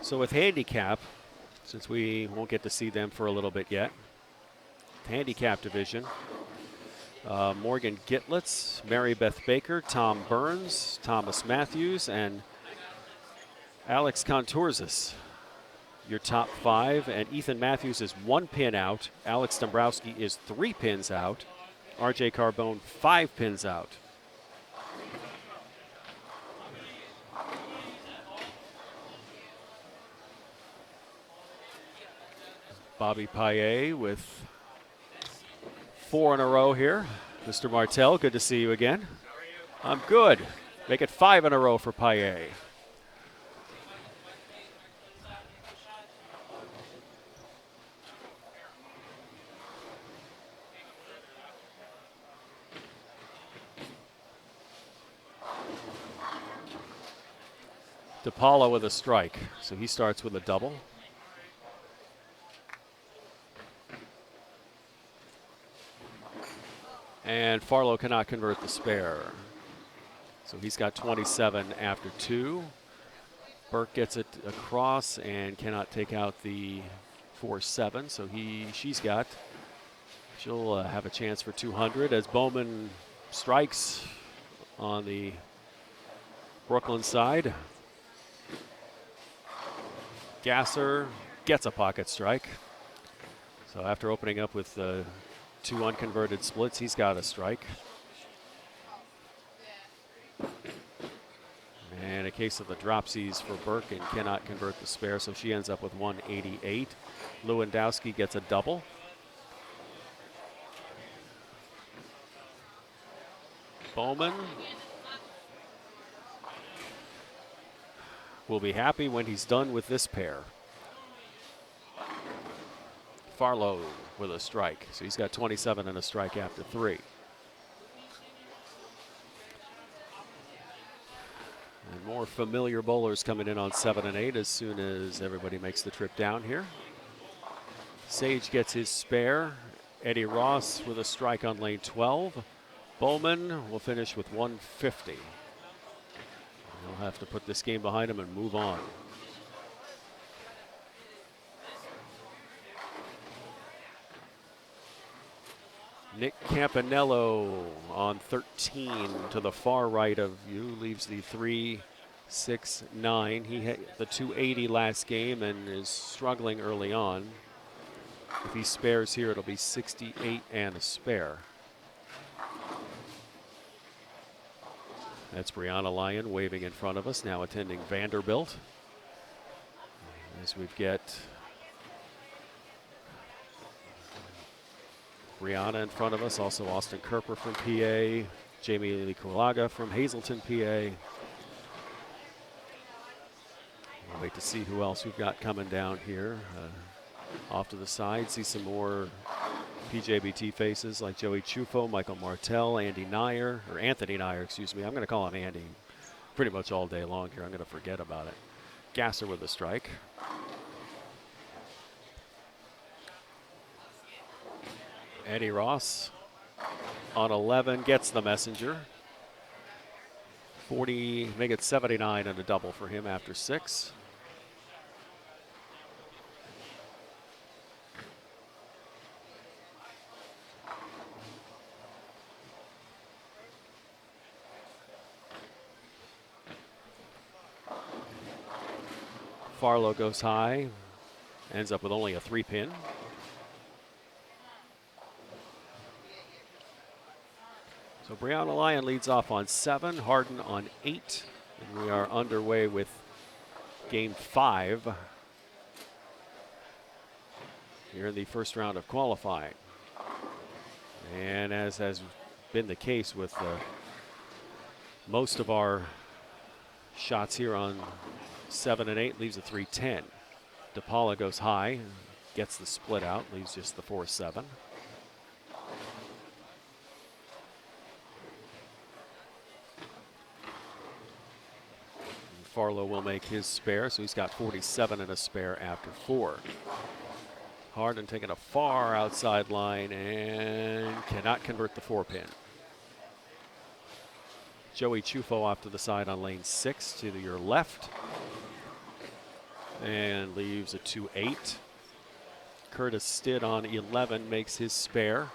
B: So with handicap, since we won't get to see them for a little bit yet, handicap division, Morgan Gitlitz, Mary Beth Baker, Tom Burns, Thomas Matthews, and Alex Contorzis, your top 5. And Ethan Matthews is 1 pin out. Alex Dombrowski is 3 pins out. RJ Carbone 5 pins out. Bobby Paillet with 4 in a row here. Mr. Martell, good to see you again. I'm good. Make it 5 in a row for Paillet. DePaula with a strike, so he starts with a double. And Farlow cannot convert the spare. So he's got 27 after 2. Burke gets it across and cannot take out the 4-7. So she'll have a chance for 200 as Bowman strikes on the Brooklyn side. Gasser gets a pocket strike. So after opening up with 2 unconverted splits, he's got a strike. And a case of the dropsies for Burke and cannot convert the spare, so she ends up with 188. Lewandowski gets a double. Bowman will be happy when he's done with this pair. Farlow with a strike, so he's got 27 and a strike after 3. And more familiar bowlers coming in on 7 and 8 as soon as everybody makes the trip down here. Sage gets his spare. Eddie Ross with a strike on lane 12. Bowman will finish with 150. He'll have to put this game behind him and move on. Nick Campanello on 13 to the far right of you, leaves the 3-6-9. He had the 280 last game and is struggling early on. If he spares here, it'll be 68 and a spare. That's Brianna Lyon waving in front of us, now attending Vanderbilt. As we've got Brianna in front of us, also Austin Kerper from PA, Jamie Lee Kulaga from Hazleton, PA. We'll wait to see who else we've got coming down here. Off to the side, see some more PJBT faces like Joey Chufo, Michael Martell, Anthony Nyer, excuse me. I'm going to call him Andy pretty much all day long here. I'm going to forget about it. Gasser with a strike. Eddie Ross on 11 gets the messenger. 40, make it 79 and a double for him after 6. Farlow goes high, ends up with only a 3-pin. So Brianna Lyon leads off on 7, Harden on 8, and we are underway with game 5 here in the first round of qualifying. And as has been the case with most of our shots here on 7 and 8, leaves a 3-10. DePaula goes high, gets the split out, leaves just the 4-7. Farlow will make his spare, so he's got 47 and a spare after 4. Harden taking a far outside line and cannot convert the 4-pin. Joey Chufo off to the side on lane 6 to your left. And leaves a 2-8. Curtis Stidd on 11 makes his spare.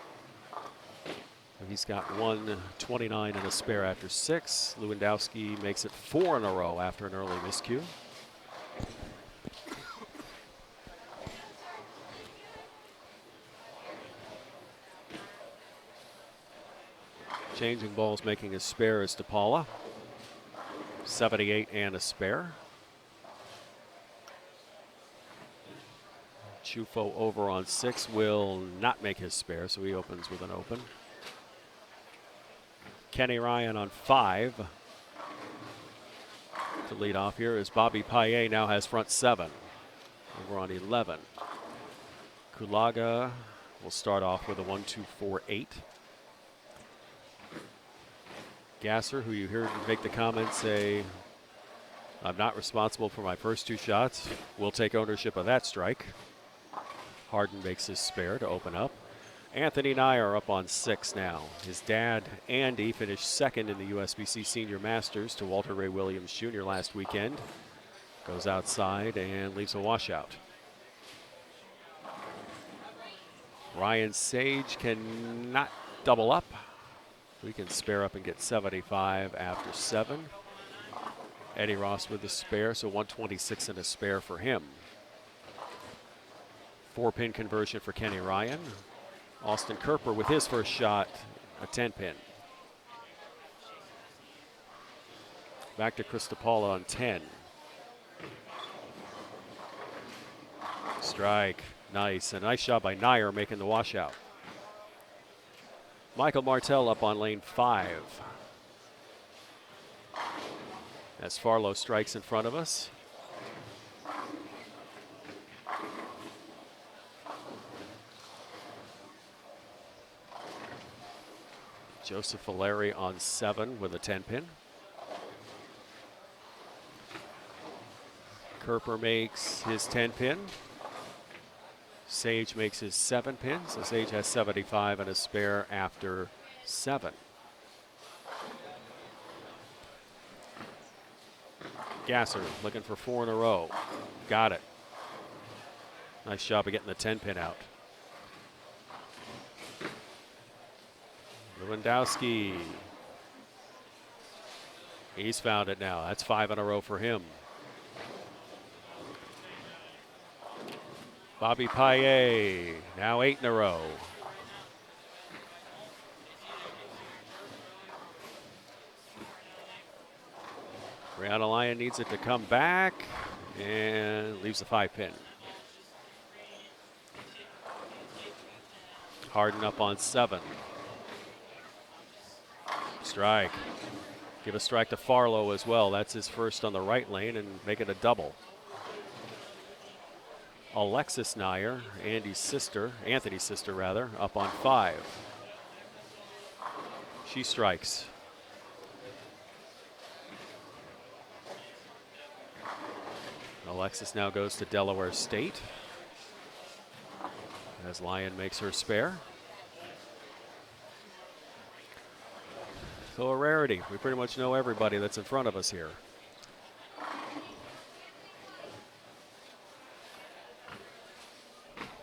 B: He's got 129 and a spare after 6. Lewandowski makes it 4 in a row after an early miscue. Changing balls, making his spare is DePaula. 78 and a spare. Chufo over on 6 will not make his spare, so he opens with an open. Kenny Ryan on 5. To lead off here is Bobby Paye, now has front 7. Over on 11. Kulaga will start off with a 1-2-4-8. Gasser, who you heard make the comment say, I'm not responsible for my first 2 shots, will take ownership of that strike. Harden makes his spare to open up. Anthony Nyer up on 6 now. His dad, Andy, finished second in the USBC Senior Masters to Walter Ray Williams Jr. last weekend. Goes outside and leaves a washout. Ryan Sage cannot double up. We can spare up and get 75 after 7. Eddie Ross with the spare, so 126 and a spare for him. 4-pin conversion for Kenny Ryan. Austin Kerper with his first shot, a 10-pin. Back to Chris DePaula on 10. Strike, nice. A nice shot by Nyer making the washout. Michael Martell up on lane 5. As Farlow strikes in front of us. Joseph Valeri on 7 with a 10-pin. Kerper makes his 10-pin. Sage makes his 7-pin, so Sage has 75 and a spare after 7. Gasser looking for 4 in a row. Got it. Nice job of getting the 10-pin out. Lewandowski. He's found it now. That's 5 in a row for him. Bobby Paye, now 8 in a row. Brianna Lyon needs it to come back and leaves the 5-pin. Harden up on 7. Strike. Give a strike to Farlow as well. That's his first on the right lane and make it a double. Alexis Nyer, Anthony's sister, up on 5. She strikes. Alexis now goes to Delaware State as Lyon makes her spare. So a rarity. We pretty much know everybody that's in front of us here.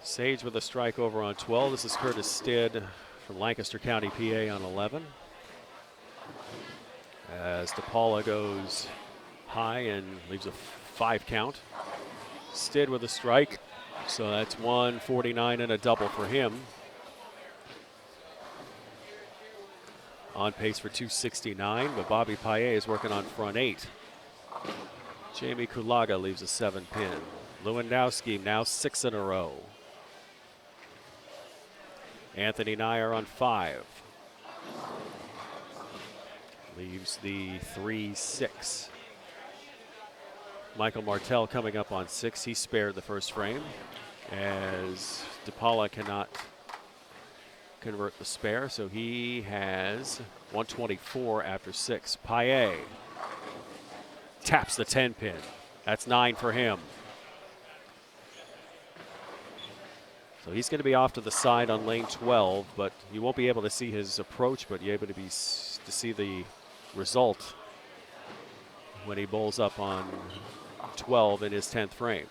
B: Sage with a strike over on 12. This is Curtis Stidd from Lancaster County, PA on 11. As DePaula goes high and leaves a 5 count. Stidd with a strike. So that's 149 and a double for him. On pace for 269, but Bobby Paye is working on front 8. Jamie Kulaga leaves a 7-pin. Lewandowski now 6 in a row. Anthony Nyer on 5. Leaves the 3-6. Michael Martell coming up on 6. He spared the first frame as DePaula cannot convert the spare, so he has 124 after 6. Paillet taps the 10 pin. That's 9 for him. So he's going to be off to the side on lane 12, but you won't be able to see his approach, but you're able to see the result when he bowls up on 12 in his 10th frame.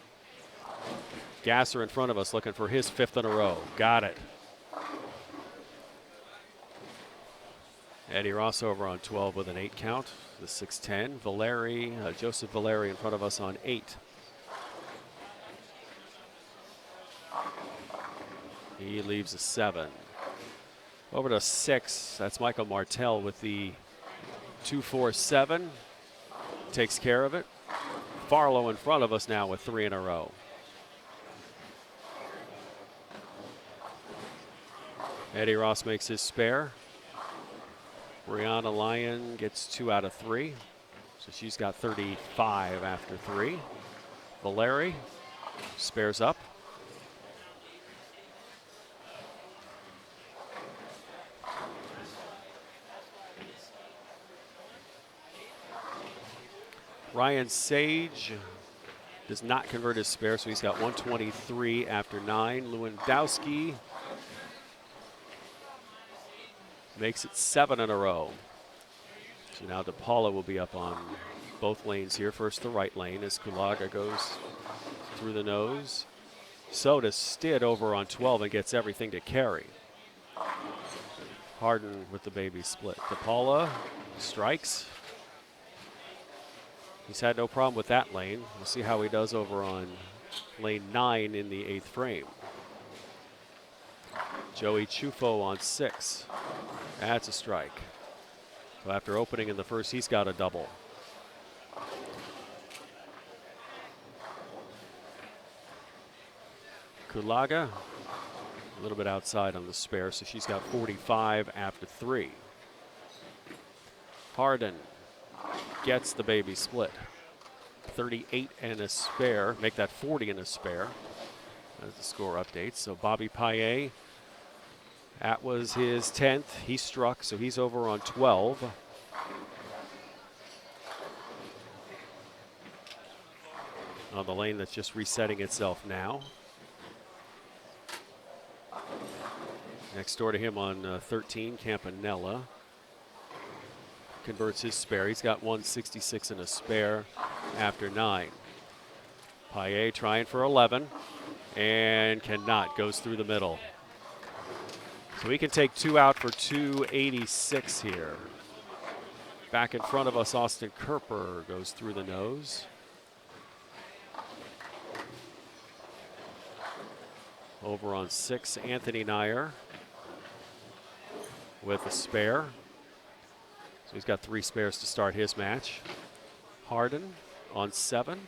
B: Gasser in front of us looking for his 5th in a row. Got it. Eddie Ross over on 12 with an 8 count, the 6-10. Joseph Valeri in front of us on 8. He leaves a 7. Over to 6, that's Michael Martell with the 2-4-7. Takes care of it. Farlow in front of us now with 3 in a row. Eddie Ross makes his spare. Brianna Lyon gets 2 out of 3. So she's got 35 after 3. Valeri spares up. Ryan Sage does not convert his spare, so he's got 123 after 9. Lewandowski makes it 7 in a row. So now DePaula will be up on both lanes here. First the right lane as Kulaga goes through the nose. So does Stitt over on 12 and gets everything to carry. Harden with the baby split. DePaula strikes. He's had no problem with that lane. We'll see how he does over on lane 9 in the 8th frame. Joey Chufo on 6. That's a strike. So after opening in the first, he's got a double. Kulaga, a little bit outside on the spare, so she's got 45 after 3. Harden gets the baby split. 38 and a spare, make that 40 and a spare as the score updates. So Bobby Paillet, that was his 10th. He struck, so he's over on 12. On the lane that's just resetting itself now. Next door to him on 13, Campanella. Converts his spare. He's got 166 and a spare after 9. Paillet trying for 11 and cannot. Goes through the middle. So he can take 2 out for 286 here. Back in front of us, Austin Kerper goes through the nose. Over on 6, Anthony Nyer with a spare. So he's got 3 spares to start his match. Harden on 7.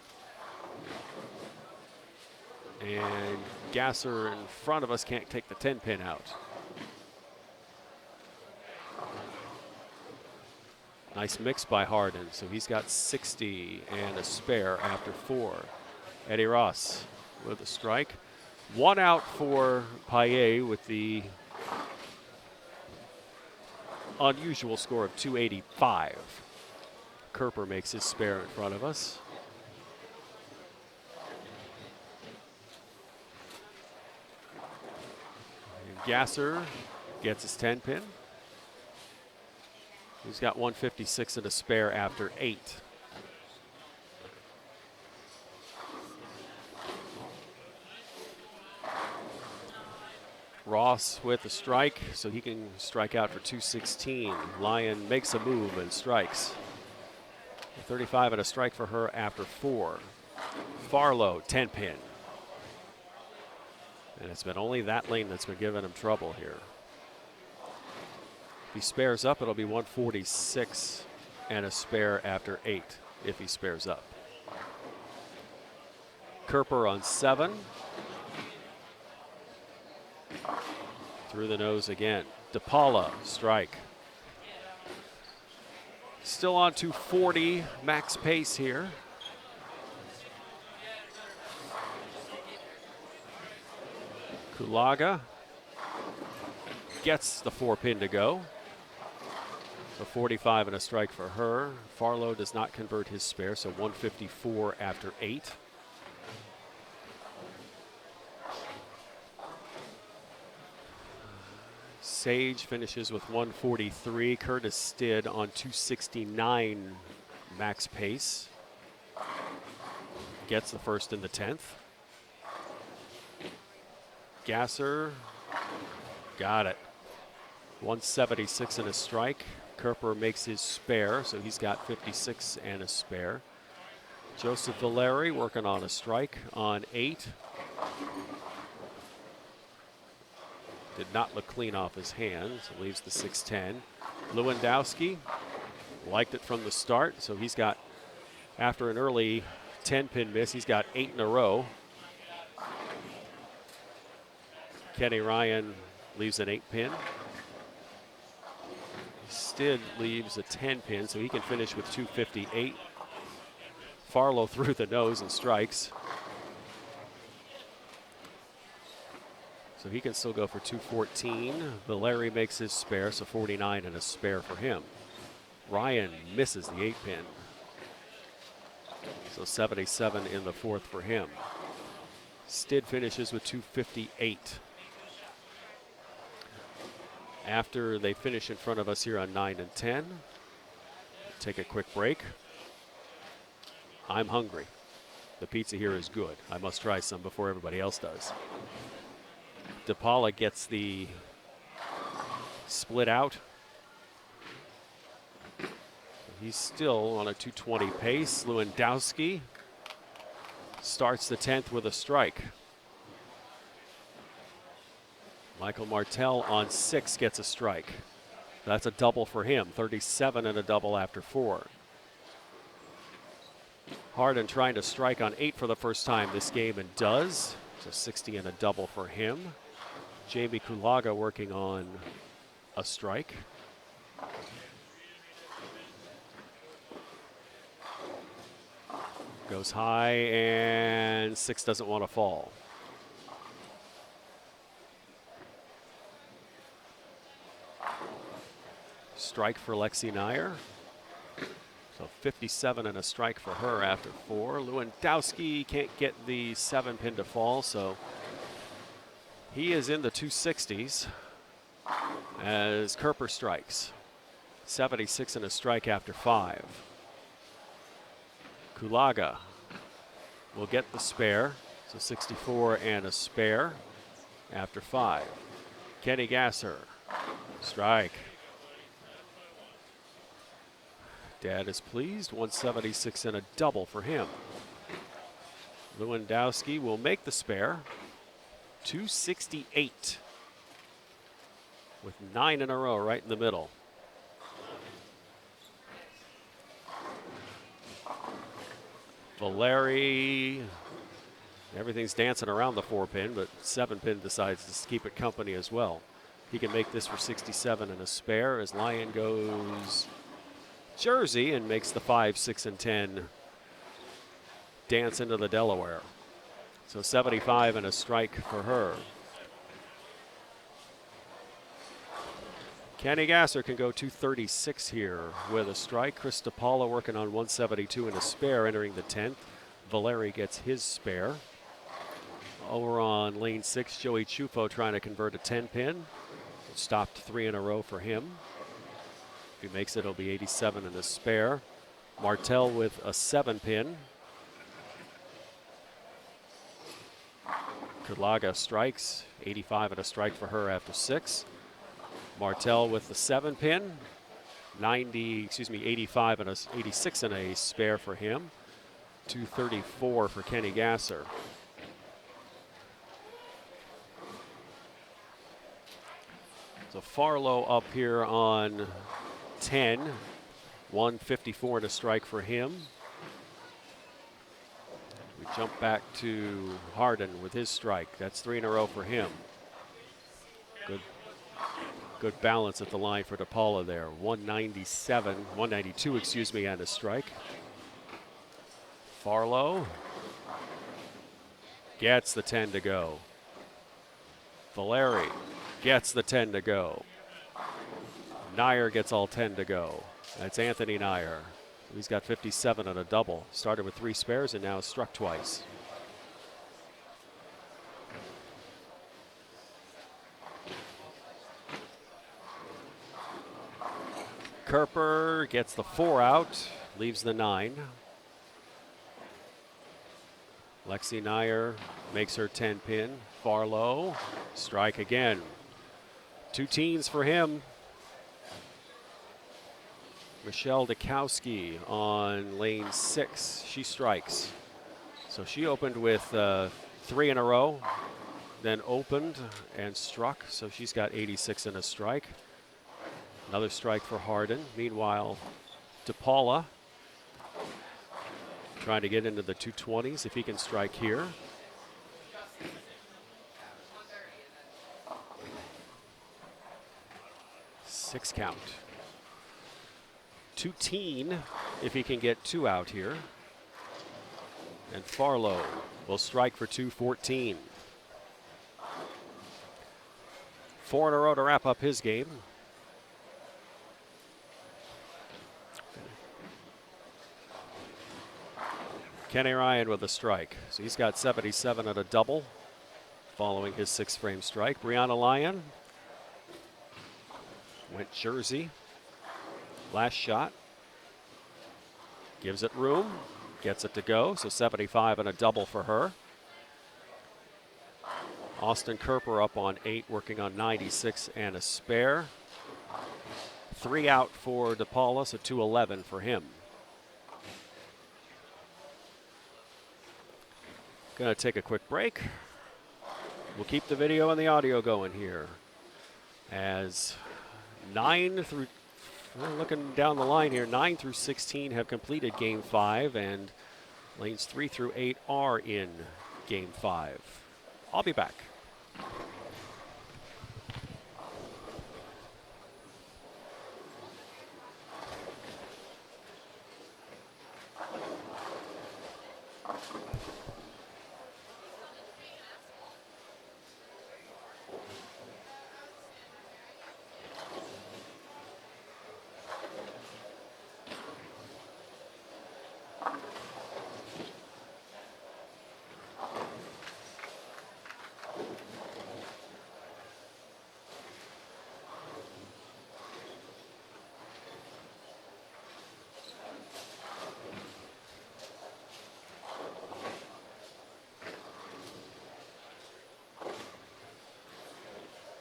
B: And Gasser in front of us can't take the 10 pin out. Nice mix by Harden. So he's got 60 and a spare after 4. Eddie Ross with a strike. 1 out for Paillet with the unusual score of 285. Kerper makes his spare in front of us. And Gasser gets his 10 pin. He's got 156 and a spare after 8. Ross with a strike, so he can strike out for 216. Lyon makes a move and strikes. 35 and a strike for her after 4. Farlow, 10 pin. And it's been only that lane that's been giving him trouble here. If he spares up, it'll be 146 and a spare after 8 if he spares up. Kerper on 7. Through the nose again. DePaula, strike. Still on 240 max pace here. Kulaga gets the 4-pin to go. So 45 and a strike for her. Farlow does not convert his spare, so 154 after 8. Sage finishes with 143. Curtis Stidd on 269 max pace. Gets the first in the 10th. Gasser got it. 176 and a strike. Kerper makes his spare, so he's got 56 and a spare. Joseph Valeri working on a strike on 8. Did not look clean off his hands. Leaves the 610. Lewandowski liked it from the start, so he's got, after an early 10-pin miss, he's got 8 in a row. Kenny Ryan leaves an 8-pin. Stidd leaves a 10-pin, so he can finish with 258. Farlow through the nose and strikes. So he can still go for 214. Valeri makes his spare, so 49 and a spare for him. Ryan misses the 8-pin. So 77 in the 4th for him. Stidd finishes with 258. After they finish in front of us here on 9 and 10, take a quick break. I'm hungry. The pizza here is good. I must try some before everybody else does. DePaula gets the split out. He's still on a 220 pace. Lewandowski starts the 10th with a strike. Michael Martell on 6 gets a strike. That's a double for him. 37 and a double after 4. Harden trying to strike on 8 for the first time this game and does. So 60 and a double for him. Jamie Kulaga working on a strike. Goes high and 6 doesn't want to fall. Strike for Lexi Nair. So 57 and a strike for her after 4. Lewandowski can't get the 7-pin to fall, so he is in the 260s as Kerper strikes. 76 and a strike after 5. Kulaga will get the spare, so 64 and a spare after 5. Kenny Gasser, strike. Dad is pleased, 176 and a double for him. Lewandowski will make the spare, 268 with 9 in a row right in the middle. Valeri, everything's dancing around the 4-pin, but 7-pin decides to keep it company as well. He can make this for 67 and a spare as Lyon goes Jersey and makes the 5, 6, and 10 dance into the Delaware. So 75 and a strike for her. Kenny Gasser can go 236 here with a strike. Chris DePaula working on 172 and a spare entering the 10th. Valeri gets his spare. Over on lane 6, Joey Chufo trying to convert a 10-pin. Stopped 3 in a row for him. If he makes it, it'll be 87 and a spare. Martell with a 7-pin. Kulaga strikes, 85 and a strike for her after 6. Martell with the 7-pin, 85 and 86 and a spare for him. 234 for Kenny Gasser. So Farlow up here on 10, 154 and a strike for him. We jump back to Harden with his strike. That's 3 in a row for him. Good Good balance at the line for DePaula there. 192, excuse me, and a strike. Farlow gets the 10 to go. Valeri gets the 10 to go. Nyer gets all 10 to go. That's Anthony Nyer. He's got 57 on a double. Started with 3 spares and now struck twice. Kerper gets the 4 out, leaves the 9. Lexi Nyer makes her 10 pin. Farlow, strike again. 2 teens for him. Michelle Dukowski on lane 6. She strikes. So she opened with 3 in a row, then opened and struck. So she's got 86 and a strike. Another strike for Hardin. Meanwhile, DePaula trying to get into the 220s if he can strike here. Six count. 2 teen if he can get 2 out here. And Farlow will strike for 214. 4 in a row to wrap up his game. Kenny Ryan with a strike. So he's got 77 at a double following his 6-frame strike. Brianna Lyon went Jersey. Last shot. Gives it room. Gets it to go. So 75 and a double for her. Austin Kerper up on 8, working on 96 and a spare. 3 out for DePaula, so 211 for him. Gonna take a quick break. We'll keep the video and the audio going here. As 9 through, we're looking down the line here, 9 through 16 have completed Game 5, and lanes 3 through 8 are in Game 5. I'll be back.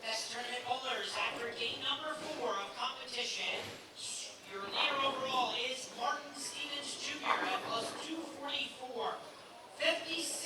D: Best tournament bowlers after game number 4 of competition. Your leader overall is Martin Stevens Jr. at plus 244. 56